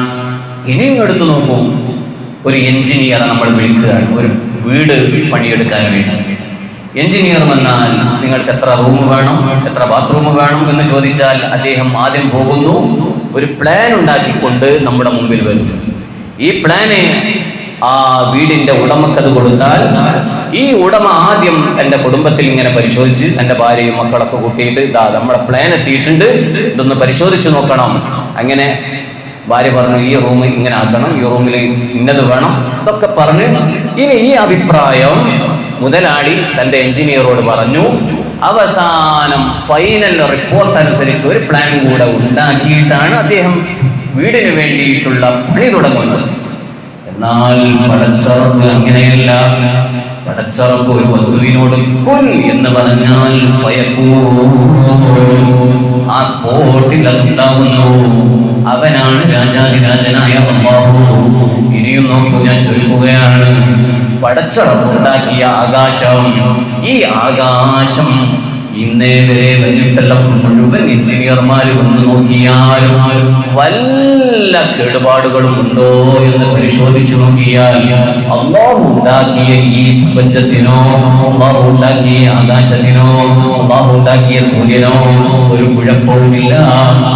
ഇനിയും എടുത്തു നോക്കൂ, ഒരു എഞ്ചിനീയറെ നമ്മൾ വിളിക്കുകയാണ് ഒരു വീട് പണിയെടുക്കാൻ വേണ്ടി. എഞ്ചിനീയർ വന്നാൽ നിങ്ങൾക്ക് എത്ര റൂം വേണം, എത്ര ബാത്റൂം വേണം എന്ന് ചോദിച്ചാൽ അദ്ദേഹം ആദ്യം പോകുന്നു, ഒരു പ്ലാൻ ഉണ്ടാക്കിക്കൊണ്ട് നമ്മുടെ മുമ്പിൽ വരുന്നു. ഈ പ്ലാന് ആ വീടിന്റെ ഉടമക്കത് കൊടുത്താൽ ഈ ഉടമ ആദ്യം എന്റെ കുടുംബത്തിൽ ഇങ്ങനെ പരിശോധിച്ച് എന്റെ ഭാര്യയും മക്കളൊക്കെ കൂട്ടിയിട്ട് ഇതാ നമ്മുടെ പ്ലാൻ എത്തിയിട്ടുണ്ട്, ഇതൊന്ന് പരിശോധിച്ചു നോക്കണം. അങ്ങനെ ഭാര്യ പറഞ്ഞു ഈ റൂം ഇങ്ങനെ ആക്കണം, ഈ റൂമിൽ ഇന്നത് വേണം, ഇതൊക്കെ പറഞ്ഞ് ഇനി ഈ അഭിപ്രായം മുതലാളി തന്റെ എഞ്ചിനീയറോട് പറഞ്ഞു. അവസാനം ഫൈനൽ റിപ്പോർട്ട് അനുസരിച്ച് ഒരു പ്ലാൻ കൂടെ ഉണ്ടാക്കിയിട്ടാണ് അദ്ദേഹം വീടിന് വേണ്ടിയിട്ടുള്ള പണി തുടങ്ങുന്നത്. എന്നാൽ പടച്ചറബ് അങ്ങനെയല്ല. പടച്ചറബ് ഒരു വസ്തുവിനോട് കുൻ എന്ന് പറഞ്ഞാൽ ആ സ്പോട്ടിൽ അതുണ്ടാകുന്നു. അവനാണ് രാജാതിരാജനായ അല്ലാഹു. ഇനിയും നോക്കൂ, ഞാൻ ചൊല്ലുകയാണ്, പടച്ചറബ് ഉണ്ടാക്കിയ ആകാശം, ഈ ആകാശം ഇന്നേ വരെ വന്നിട്ടുള്ള മുഴുവൻ എഞ്ചിനീയർമാര് വന്ന് നോക്കിയാൽ വല്ല കേടുപാടുകളും ഉണ്ടോ എന്ന് പരിശോധിച്ചു നോക്കിയാൽ അല്ലാഹു ഉണ്ടാക്കിയ ഈ പ്രപഞ്ചത്തിനോ അല്ലാഹു ഉണ്ടാക്കിയ ആകാശത്തിനോ അല്ലാഹു ഉണ്ടാക്കിയ സൂര്യനോ ഒരു കുഴപ്പവുമില്ല.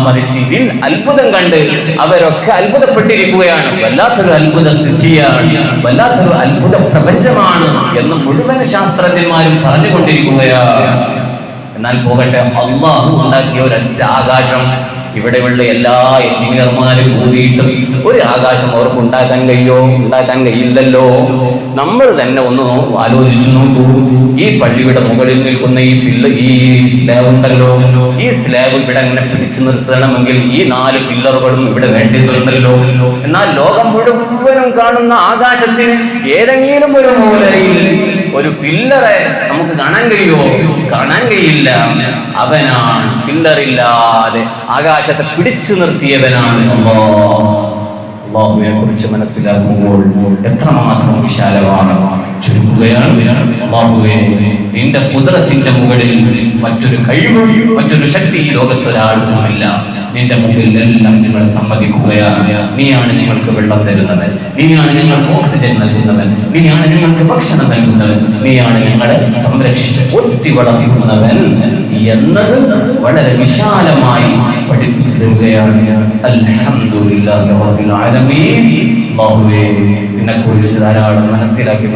മറിച്ച് ഇതിൽ അത്ഭുതം കണ്ട് അവരൊക്കെ അത്ഭുതപ്പെട്ടിരിക്കുകയാണ്. വല്ലാത്തൊരു അത്ഭുത സിദ്ധിയാണ്, വല്ലാത്തൊരു അത്ഭുത പ്രപഞ്ചമാണ് എന്ന് മുഴുവൻ ശാസ്ത്രജ്ഞന്മാരും പറഞ്ഞുകൊണ്ടിരിക്കുകയാണ്. എന്നാൽ പോകട്ടെ, അല്ലാഹു ഉണ്ടാക്കിയ ഒരൊറ്റ ആകാശം ഇവിടെയുള്ള എല്ലാ എഞ്ചിനീയർമാരും കൂടിയിട്ടും ഒരു ആകാശം അവർക്ക് ഉണ്ടാക്കാൻ കഴിയില്ലല്ലോ. നമ്മൾ തന്നെ ഒന്ന് ആലോചിച്ചു നോക്കൂ. ഈ പള്ളിയുടെ മുകളിൽ നിൽക്കുന്ന ഈ സ്ലാബ് ഉണ്ടല്ലോ, ഈ സ്ലാബ് ഇവിടെ അങ്ങനെ പിടിച്ചു നിർത്തണമെങ്കിൽ ഈ 4 ഫില്ലറുകളും ഇവിടെ വേണ്ടിയിട്ടുണ്ടല്ലോ. എന്നാൽ ലോകം മുഴുവനും കാണുന്ന ആകാശത്തിന് ഏതെങ്കിലും ഒരു മൂലയിൽ ഒരു ഫില്ലറെ നമുക്ക് കാണാൻ കഴിയുമോ? കാണാൻ കഴിയില്ല. അവനാണ് ഫില്ലറില്ലാതെ ആകാശത്തെ പിടിച്ചു നിർത്തിയവനാണ്. അല്ലാഹുവിനെ കുറിച്ച് മനസ്സിലാക്കുമ്പോൾ എത്രമാത്രം വിശാലമാണ്. ചുരുക്കുകയാണ്, അല്ലാഹുവേ, നിന്റെ ഖുദ്റത്തിന്റെ മുകളിൽ മറ്റൊരു കഴിവും മറ്റൊരു ശക്തി ഈ ലോകത്തൊരാൾക്കുമില്ല. നിന്റെ മുമ്പിൽ എല്ലാം നിങ്ങൾ സമ്മതിക്കുകയാണ്. നീയാണ് നിങ്ങൾക്ക് വെള്ളം തരുന്നവൻ, നീയാണ് നിങ്ങൾക്ക് ഓക്സിജൻ നൽകുന്നവൻ, നീയാണ് നിങ്ങൾക്ക് ഭക്ഷണം നൽകുന്നവൻ, നീയാണ് നിങ്ങളെ സംരക്ഷിച്ച് ഒത്തി വളർത്തുന്നവൻ എന്നത് വളരെ വിശാലമായി പഠിപ്പിച്ചു തരികയാണ്. അൽഹംദുലില്ലാഹി റബ്ബിൽ ആലമീൻ. അല്ലാഹുവേ, നിന്നെക്കുറിച്ച് ധാരാളം മനസ്സിലാക്കി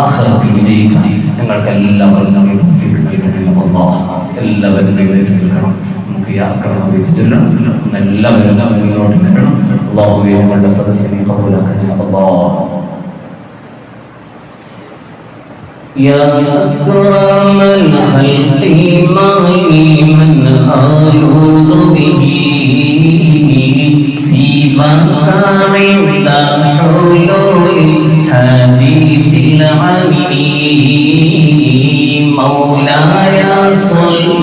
ആഖിറത്തിൽ വിജയിക്കാൻ ഞങ്ങൾക്ക് എല്ലാവരും തൗഫീഖ് നൽകണം. അല്ലാഹ് എല്ലാവരും കേൾക്കണം. നമുക്ക് ഈ ആക്രമണം എല്ലാവരും മുന്നോട്ട് വരണം. അല്ലാഹുവേ, ഞങ്ങളുടെ സദസ്സിനെ ഖബൂലാക്കണേ. അല്ലാഹ് يا أكرم الخلق من آلوذ به سواك عند حلول الحديث العميم مولاي صل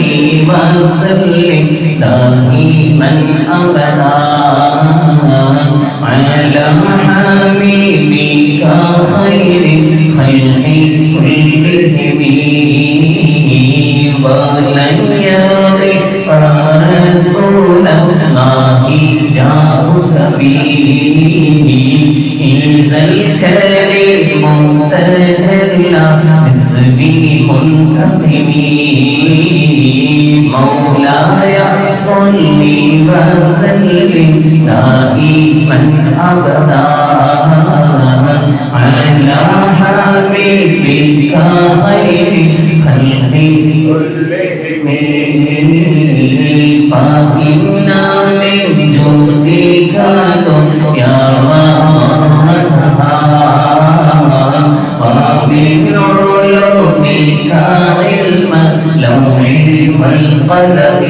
وسلم دائما أبدا على حبيبك خير خلق ولن يرق رسول الله جاءك به إذا الكريم تجلى باسمي منتقم مولاي صل وسلم دائما أبدا على حبيبك خير خلق كلهم فإن الخلق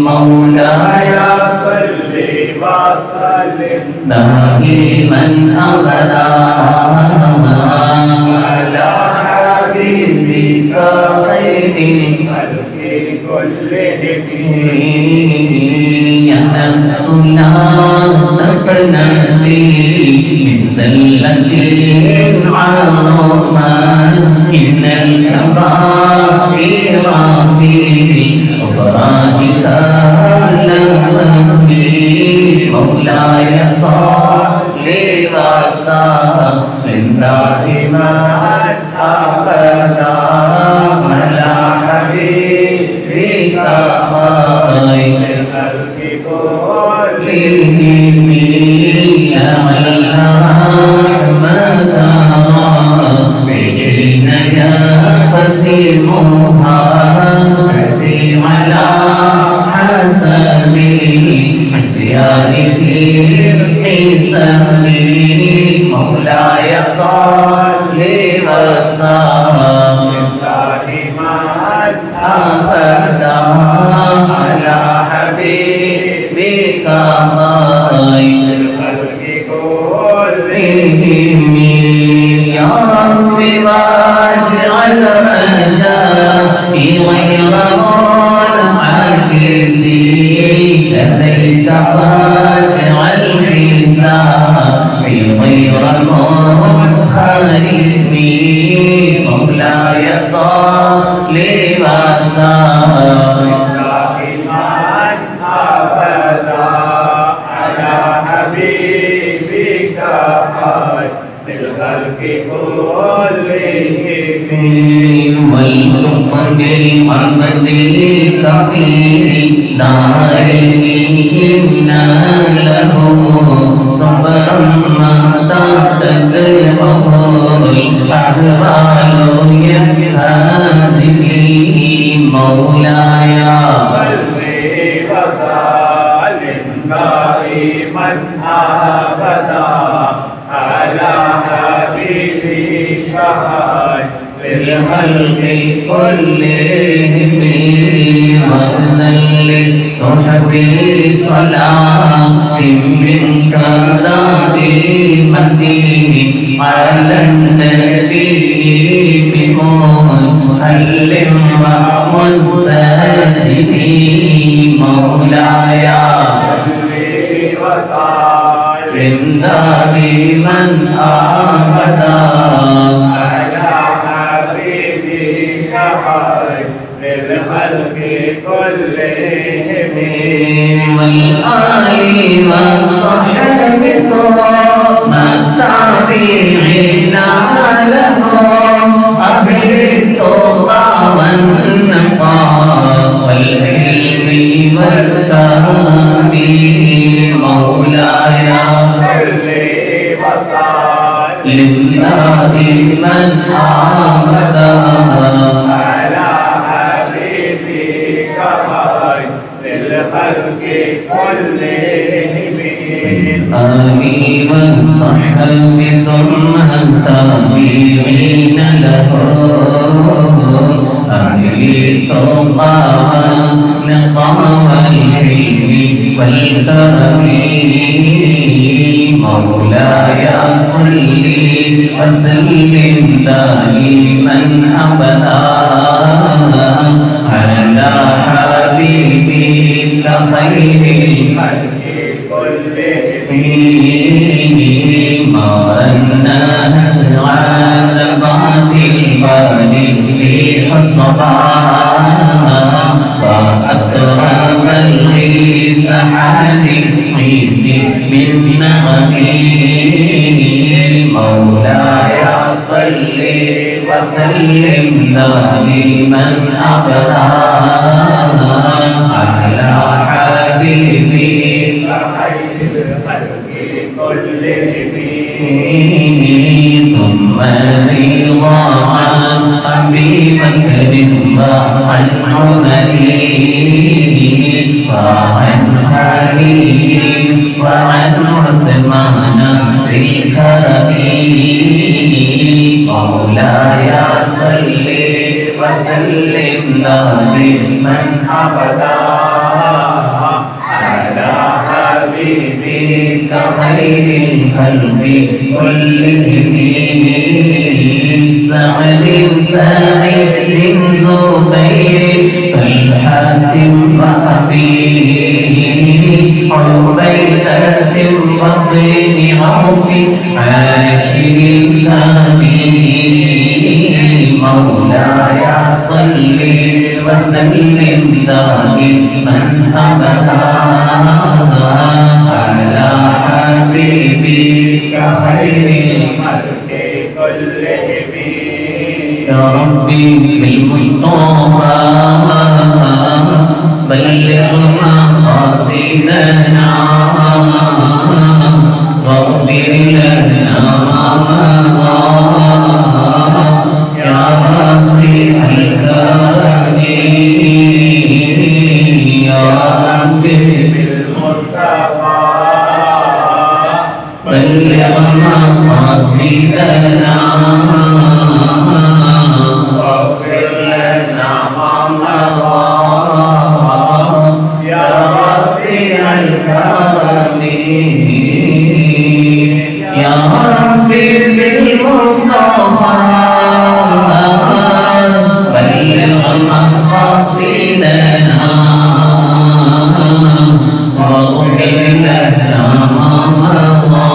مولاي صل وسلم دائما أبدا على حبيبك خير الخلق كلهم يا نفس لا تقنطي من زلة عظمى إن الكبائر في أفراد كالنبي مولاي صل وسلم دائما أبدا على حبيبك خير الخلق كلهم يا من لا رحمة بين يقسمها هدي على حسب عصيانك حساب مولاي صل وسلم دائما أبدا على حبيبك خير الخلق كلهم يا رب واجعل رجائي غير منعكسي لديك واجعل حسابي غير منخرم مولاي صل وسلم دائما أبدا على حبيبك خير الخلق كلهم والكفر بمرضك في دارين له صبرا ما تتبعه الأهوال يهازني مولاي صل وسلم دائما أبدا على حبيبك خير بالخلق كلهم وأذن لصحبي صلاة منك دائمة على النبي بمهل ومنسجد مولاي وسلم دائما أبدا على حبيبك خير الخلق كلهم والآل والصحب ثم التابعين لهم أهل التقى والنقى والعلم والكرم مولاي صل وسلم دائما أبدا على حبيبك خير الخلق كلهم آمين والصحب ثم التابعين لهم أهل التقى والنقى والعلم والكرم مولاي صل وسلم دائما أبدا على حبيبك خير الخلق كلهم ما رنت عذبات البال لحصبها وأكرم العيس حال عيس من نغمي مولاي صل وسلم دائما أبدا على حبيبك خير الخلق كلهم ثم رضا عن أبي بكر وعن عمر وعن علي وعن عثمان ذي الكرم مولاي صل وسلم لله من أبدا على حبيبك خير الخلق كلهم سعد سعيد زبير طلحة وأبيه عبيدة وابن عوف عاشر الأمين مولاي صل وسلم دائما أبدا على حبيبك خير الخلق كلهم يا ربي بالمصطفى بلغ مقاصدنا واغفر لنا ما مضى يا واسع الكرم يا ربي بالمصطفى بلغ مقاصدنا واغفر لنا ما مضى يا واسع الكرم يا ربي بالمصطفى بلغ مقاصدنا واغفر لنا ما مضى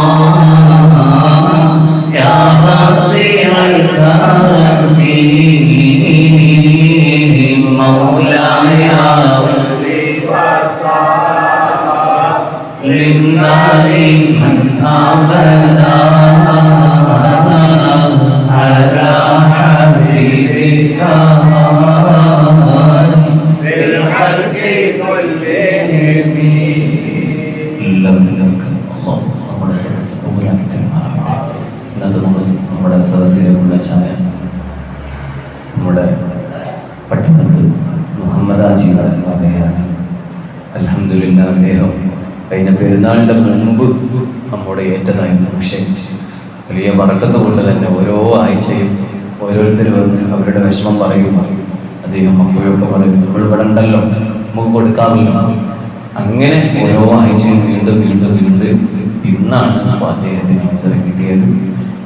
يا واسع الكرم مولاي لله من أبدا على حبيبك بالخلق كلهم നമ്മുടെ സദസ്സ് പൂർണ്ണമാക്കി തരുമാറാകട്ടെ. ഇന്നത്തെ നമ്മുടെ സദസ്സിലേക്കുള്ള ചായ നമ്മുടെ പട്ടണത്ത് മുഹമ്മദാജിയുടെ വകയാണ്. അൽഹംദുലില്ലാഹ് അദ്ദേഹം കഴിഞ്ഞ പെരുന്നാളിൻ്റെ മുമ്പ് നമ്മുടെ ഏറ്റതായിരുന്നു. പക്ഷേ വലിയ ബറക്കത്ത് കൊണ്ട് തന്നെ ഓരോ ആഴ്ചയും ഓരോരുത്തർ വന്ന് അവരുടെ വിഷമം പറയുക, അദ്ദേഹം അപ്പോഴൊക്കെ പറയും നമ്മൾ ഇവിടെ ഉണ്ടല്ലോ നമുക്ക് കൊടുക്കാമല്ലോ. അങ്ങനെ ഓരോ ആഴ്ചയും നീണ്ട് ഇന്നാണ് അപ്പോൾ അദ്ദേഹത്തിന് അവസരം കിട്ടിയത്.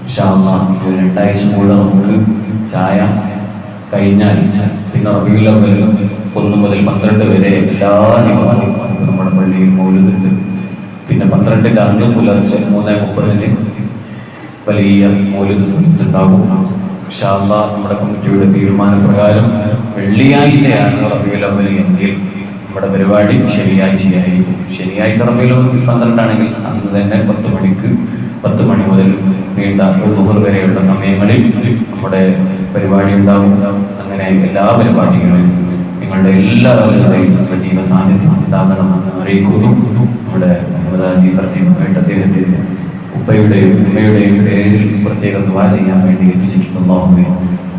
ഇൻഷാ അല്ലാഹ് ഈ 2 ആഴ്ച കൂടെ നമുക്ക് ചായ കഴിഞ്ഞാൽ പിന്നെ റബീഉൽ അവ്വൽ 1 മുതൽ 12 വരെ എല്ലാ ദിവസവും നമ്മുടെ പള്ളിയിൽ മൗലിദുണ്ട്. പിന്നെ 12-ന്റെ അന്ന് പുലർച്ചെ 3:30 വലിയ മൗലിദ് സദസ്സ് ഉണ്ടാകും. ഇൻഷാ അല്ലാഹ് നമ്മുടെ കമ്മിറ്റിയുടെ തീരുമാനപ്രകാരം വെള്ളിയാഴ്ചയാണ് റബീഉൽ അവ്വൽ എങ്കിൽ നമ്മുടെ പരിപാടി ശനിയാഴ്ചയായിരിക്കും. ശനിയാഴ്ച റബീഉൽ അവ്വൽ 12 ആണെങ്കിൽ അന്ന് തന്നെ 10 മണി മുതൽ നീണ്ട ദുഹർ വരെയുള്ള സമയങ്ങളിൽ നമ്മുടെ പരിപാടി ഉണ്ടാകും. അങ്ങനെ എല്ലാ പരിപാടികളും നിങ്ങളുടെ എല്ലാവരുടെയും സജീവ സാന്നിധ്യം ഉണ്ടാകണമെന്ന് അറിയിക്കുന്നു. നമ്മുടെ മുഹമ്മദാജി പ്രത്യേകമായിട്ട് അദ്ദേഹത്തിന്റെ ഉപ്പയുടെയും ഉമ്മയുടെയും പേരിൽ പ്രത്യേകം ദുആ ചെയ്യാൻ വേണ്ടി ഏൽപ്പിച്ചിട്ടുള്ള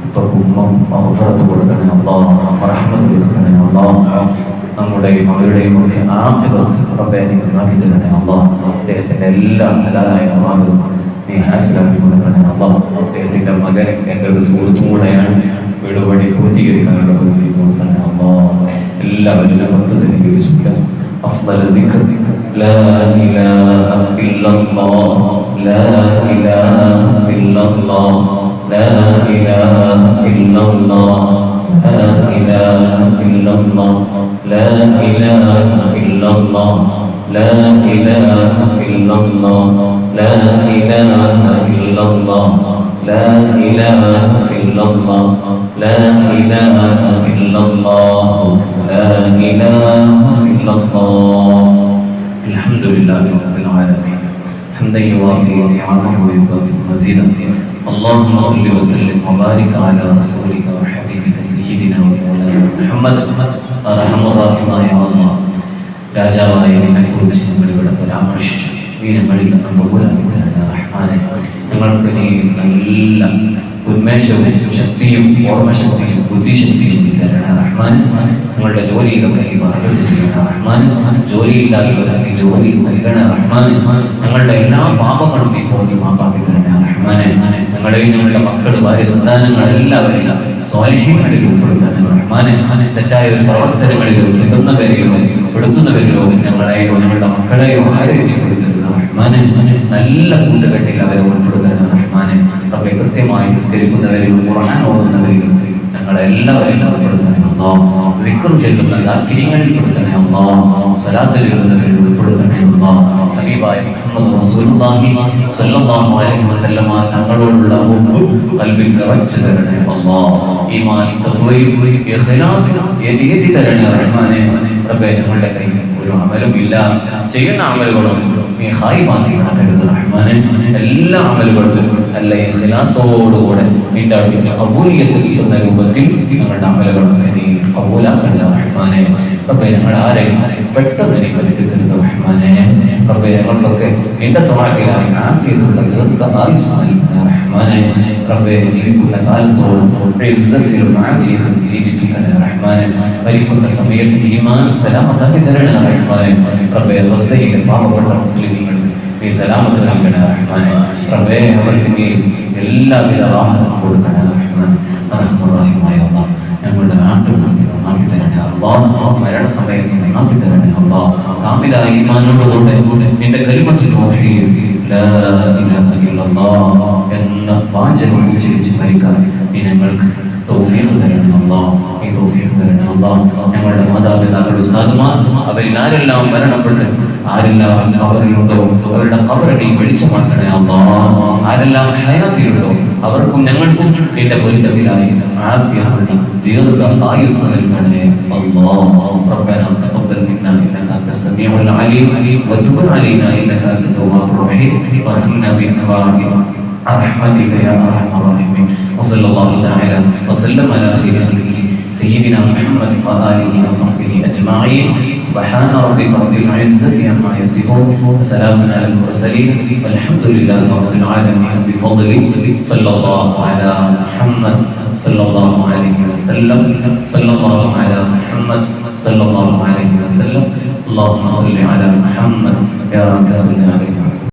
ഉപ്പക്കും മഗ്ഫിറത്ത് കൊടുക്കണേ അല്ലാഹ്, റഹ്മത്ത് കൊടുക്കണേ അല്ലാഹ്. നമ്മുടെയും അവരുടെയും ഒക്കെ ആഖിറത്ത് റബ്ബേ നീ നന്നാക്കി തരണേ അല്ലാഹ്. അദ്ദേഹത്തിന്റെ എല്ലാ ഹലാലായ അമലും നീ ഹാസിലാക്കി കൊടുക്കണേ അല്ലാഹ്. അദ്ദേഹത്തിന്റെ മകൻ എൻ്റെ ഒരു സുഹൃത്തും കൂടെയാണ്. വീട് പണി പൂർത്തീകരിക്കാനുള്ള തൗഫീഖ് കൊടുക്കണേ അല്ലാഹ്. എല്ലാവരും പദ്ധതി أفضل ذكر لا إله إلا الله لا إله إلا الله لا إله إلا الله لا إله إلا الله لا إله إلا الله لا إله إلا الله لا إله إلا الله لا إله إلا الله لا إله إلا الله لا إله إلا الله. الحمد لله رب العالمين حمدا يوافي نعمه ويكافئ مزيدا. اللهم صل وسلم وبارك على رسولك وحبيبك سيدنا ومولانا محمد أرحم الراحمين يا الله. രാജാവായ നിന്നെക്കുറിച്ച് ഞങ്ങൾ ഇവിടെ പരാമർശിച്ചു. നീ ഞങ്ങളിൽ നിന്ന് ബഹുരാധിത്തനായ റഹ്മാനെ, ഞങ്ങൾക്ക് നീ നല്ല ഉന്മേഷവും ശക്തിയും ഓർമ്മശക്തിയും ബുദ്ധിശക്തിയും നീ തരണേ റഹ്മാൻ. ഞങ്ങളുടെ ജോലിയിലൊക്കെ നീ ബർക്കത്ത് ചെയ്യണേ റഹ്മാൻ. ജോലിയില്ലാത്തവരെ നീ ജോലി നൽകണേ റഹ്മാൻ. ഞങ്ങളുടെ എല്ലാ പാപങ്ങളും നീ പുറത്ത് മാപ്പാക്കി തരണേ റഹ്മാനെ. ഞങ്ങളെയും ഞങ്ങളുടെ മക്കൾ, ഭാര്യ, സന്താനങ്ങൾ എല്ലാവരെയും സ്വാലിഹ്യങ്ങളിൽ ഉൾപ്പെടുത്തണേ റഹ്മാനെ. തെറ്റായ ഒരു പ്രവർത്തനങ്ങളിലോ തിടുന്നവരിലോ പെടുത്തുന്നവരിലോ ഞങ്ങളെയോ ഞങ്ങളുടെ മക്കളെയോ ആരെയും നീ പെടുത്തരുത് റഹ്മാനെ. നല്ല കൂട്ടുകെട്ടിൽ അവരെ ഉൾപ്പെടുത്തണേ റഹ്മാനെ. റബ്ബേ, കൃത്യമായി നിസ്കരിക്കുന്നവരിലും ഖുർആൻ ഓതുന്നവരിലും ഞങ്ങളെല്ലാവരെയും ഉൾപ്പെടുത്തണേ അല്ലാഹ്. ദിക്ർ ചൊല്ലുന്ന ദാക്കിരികളിൽ ഉൾപ്പെടുത്തണേ അല്ലാഹ്. സ്വലാത്ത് ചൊല്ലുന്നവരിൽ ഉൾപ്പെടുത്തണേ അല്ലാഹ്. ഹബീബായ മുഹമ്മദ് റസൂലുള്ളാഹി സ്വല്ലല്ലാഹു അലൈഹി വസല്ലമ തങ്ങളോടുള്ള ഹുബ്ബ് ഖൽബിൽ നിറച്ചു തരണേ അല്ലാഹ്. ഈമാൻ, തഖ്വയും ഇഖ്ലാസും ഏറ്റി തരണേ റഹ്മാനെ. റബ്ബേ, ഞങ്ങളുടെ കയ്യിൽ ഒരു അമലും ഇല്ല, ചെയ്യുന്ന അമലുകളും നീ ഹായിമാക്കി നടക്കരുത് റഹ്മാനെ. എല്ലാ അമലുകളും നല്ല ഇഖ്ലാസോടുകൂടെ നിന്റെ അടുക്കൽ ഖബൂലിയത്ത് കിട്ടുന്ന രൂപത്തിൽ ഞങ്ങളുടെ അമലുകളൊക്കെ നീ ഖബൂലാക്കണ്ട റഹ്മാനെ. റബ്ബേ, ഞങ്ങൾ ആരെയും പെട്ടെന്ന് നീ കരുതിക്കരുത് റഹ്മാനെ. റബ്ബേ, ഞങ്ങൾക്കൊക്കെ നിന്റെ ത്വഅത്തിലായി ആഫിയത്തുള്ള ദീർഘായുസ്സ് നൽകണേ റഹ്മാനെ. റബ്ബേ, ജീവിക്കുന്ന കാലത്തോളം ഇസ്സത്തിലും ആഫിയത്തും ജീവിപ്പിക്കണേ റഹ്മാനെ. മരിക്കുന്ന സമയത്ത് ഈമാൻ സലാമത്താക്കി തരണേ റഹ്മാനെ. റബ്ബേ, ഗസയിലെ പാവപ്പെട്ട മുസ്ലിമീങ്ങൾ നീ സലാമത്ത് നൽകണേ റഹ്മാനെ. റബ്ബേ, അവർക്ക് നീ എല്ലാവിധ റാഹത്തും കൊടുക്കണേ റഹ്മാൻ. റഹ്മാനായ അല്ലാഹ്, ഞങ്ങളുടെ നാട്ടിൽ നന്നാക്കി തരണേ അല്ലാഹ്. മരണസമയത്ത് നന്നാക്കി തരണേ അല്ലാഹ്. കാമിലായ ഈമാനോടുകൂടെ നിന്റെ കലിമത്തുൽ തൗഹീദ് ലാ ഇലാഹ ഇല്ലല്ലാഹ് എന്ന വാചകം ഉച്ചരിച്ച് മരിക്കാൻ നീ ഞങ്ങൾക്ക് തൗഫീഖ് തരണേ അല്ലാഹ്. നീ തൗഫീഖ് തരണേ അല്ലാഹ്. ഞങ്ങളുടെ മാതാപിതാക്കൾ, ഉസ്താദുമാർ, അവരിൽ ആരെല്ലാം മരണപ്പെട്ട് ആരെല്ലാം ഖബറിലുണ്ടോ അവരുടെ ഖബർ നീ വെളിച്ചമാക്കണേ അല്ലാഹ്. ആരെല്ലാം ഹയാത്തിലുണ്ടോ അവർക്കും ഞങ്ങൾക്കും നിന്റെ പൊരുത്തത്തിലായി ആഫിയത്തുള്ള ദീർഘ ആയുസ്സ് നൽകണേ അല്ലാഹ്. റബ്ബനാ തഖബ്ബൽ മിന്നാ ഇന്നക അൻത സമീഉൽ അലീം വതുബ് അലൈനാ ഇന്നക അൻത തവ്വാബുർ റഹീം വഅർഹംനാ ബിഅൻവാഇ റഹ്മതിക യാ അർഹമർ റഹീമീൻ. വസല്ലല്ലാഹു തആല വസല്ലം അലാ ഖൈരി ഖൽഖിഹി سيدنا محمد وآله وصحبه أجمعين. سبحان ربك رب العزة عما يصفون وسلام على المرسلين والحمد لله رب العالمين بفضله. صلى الله على محمد صلى الله عليه وسلم. صلى الله على محمد صلى الله عليه وسلم. اللهم صل على محمد يا رب صل عليه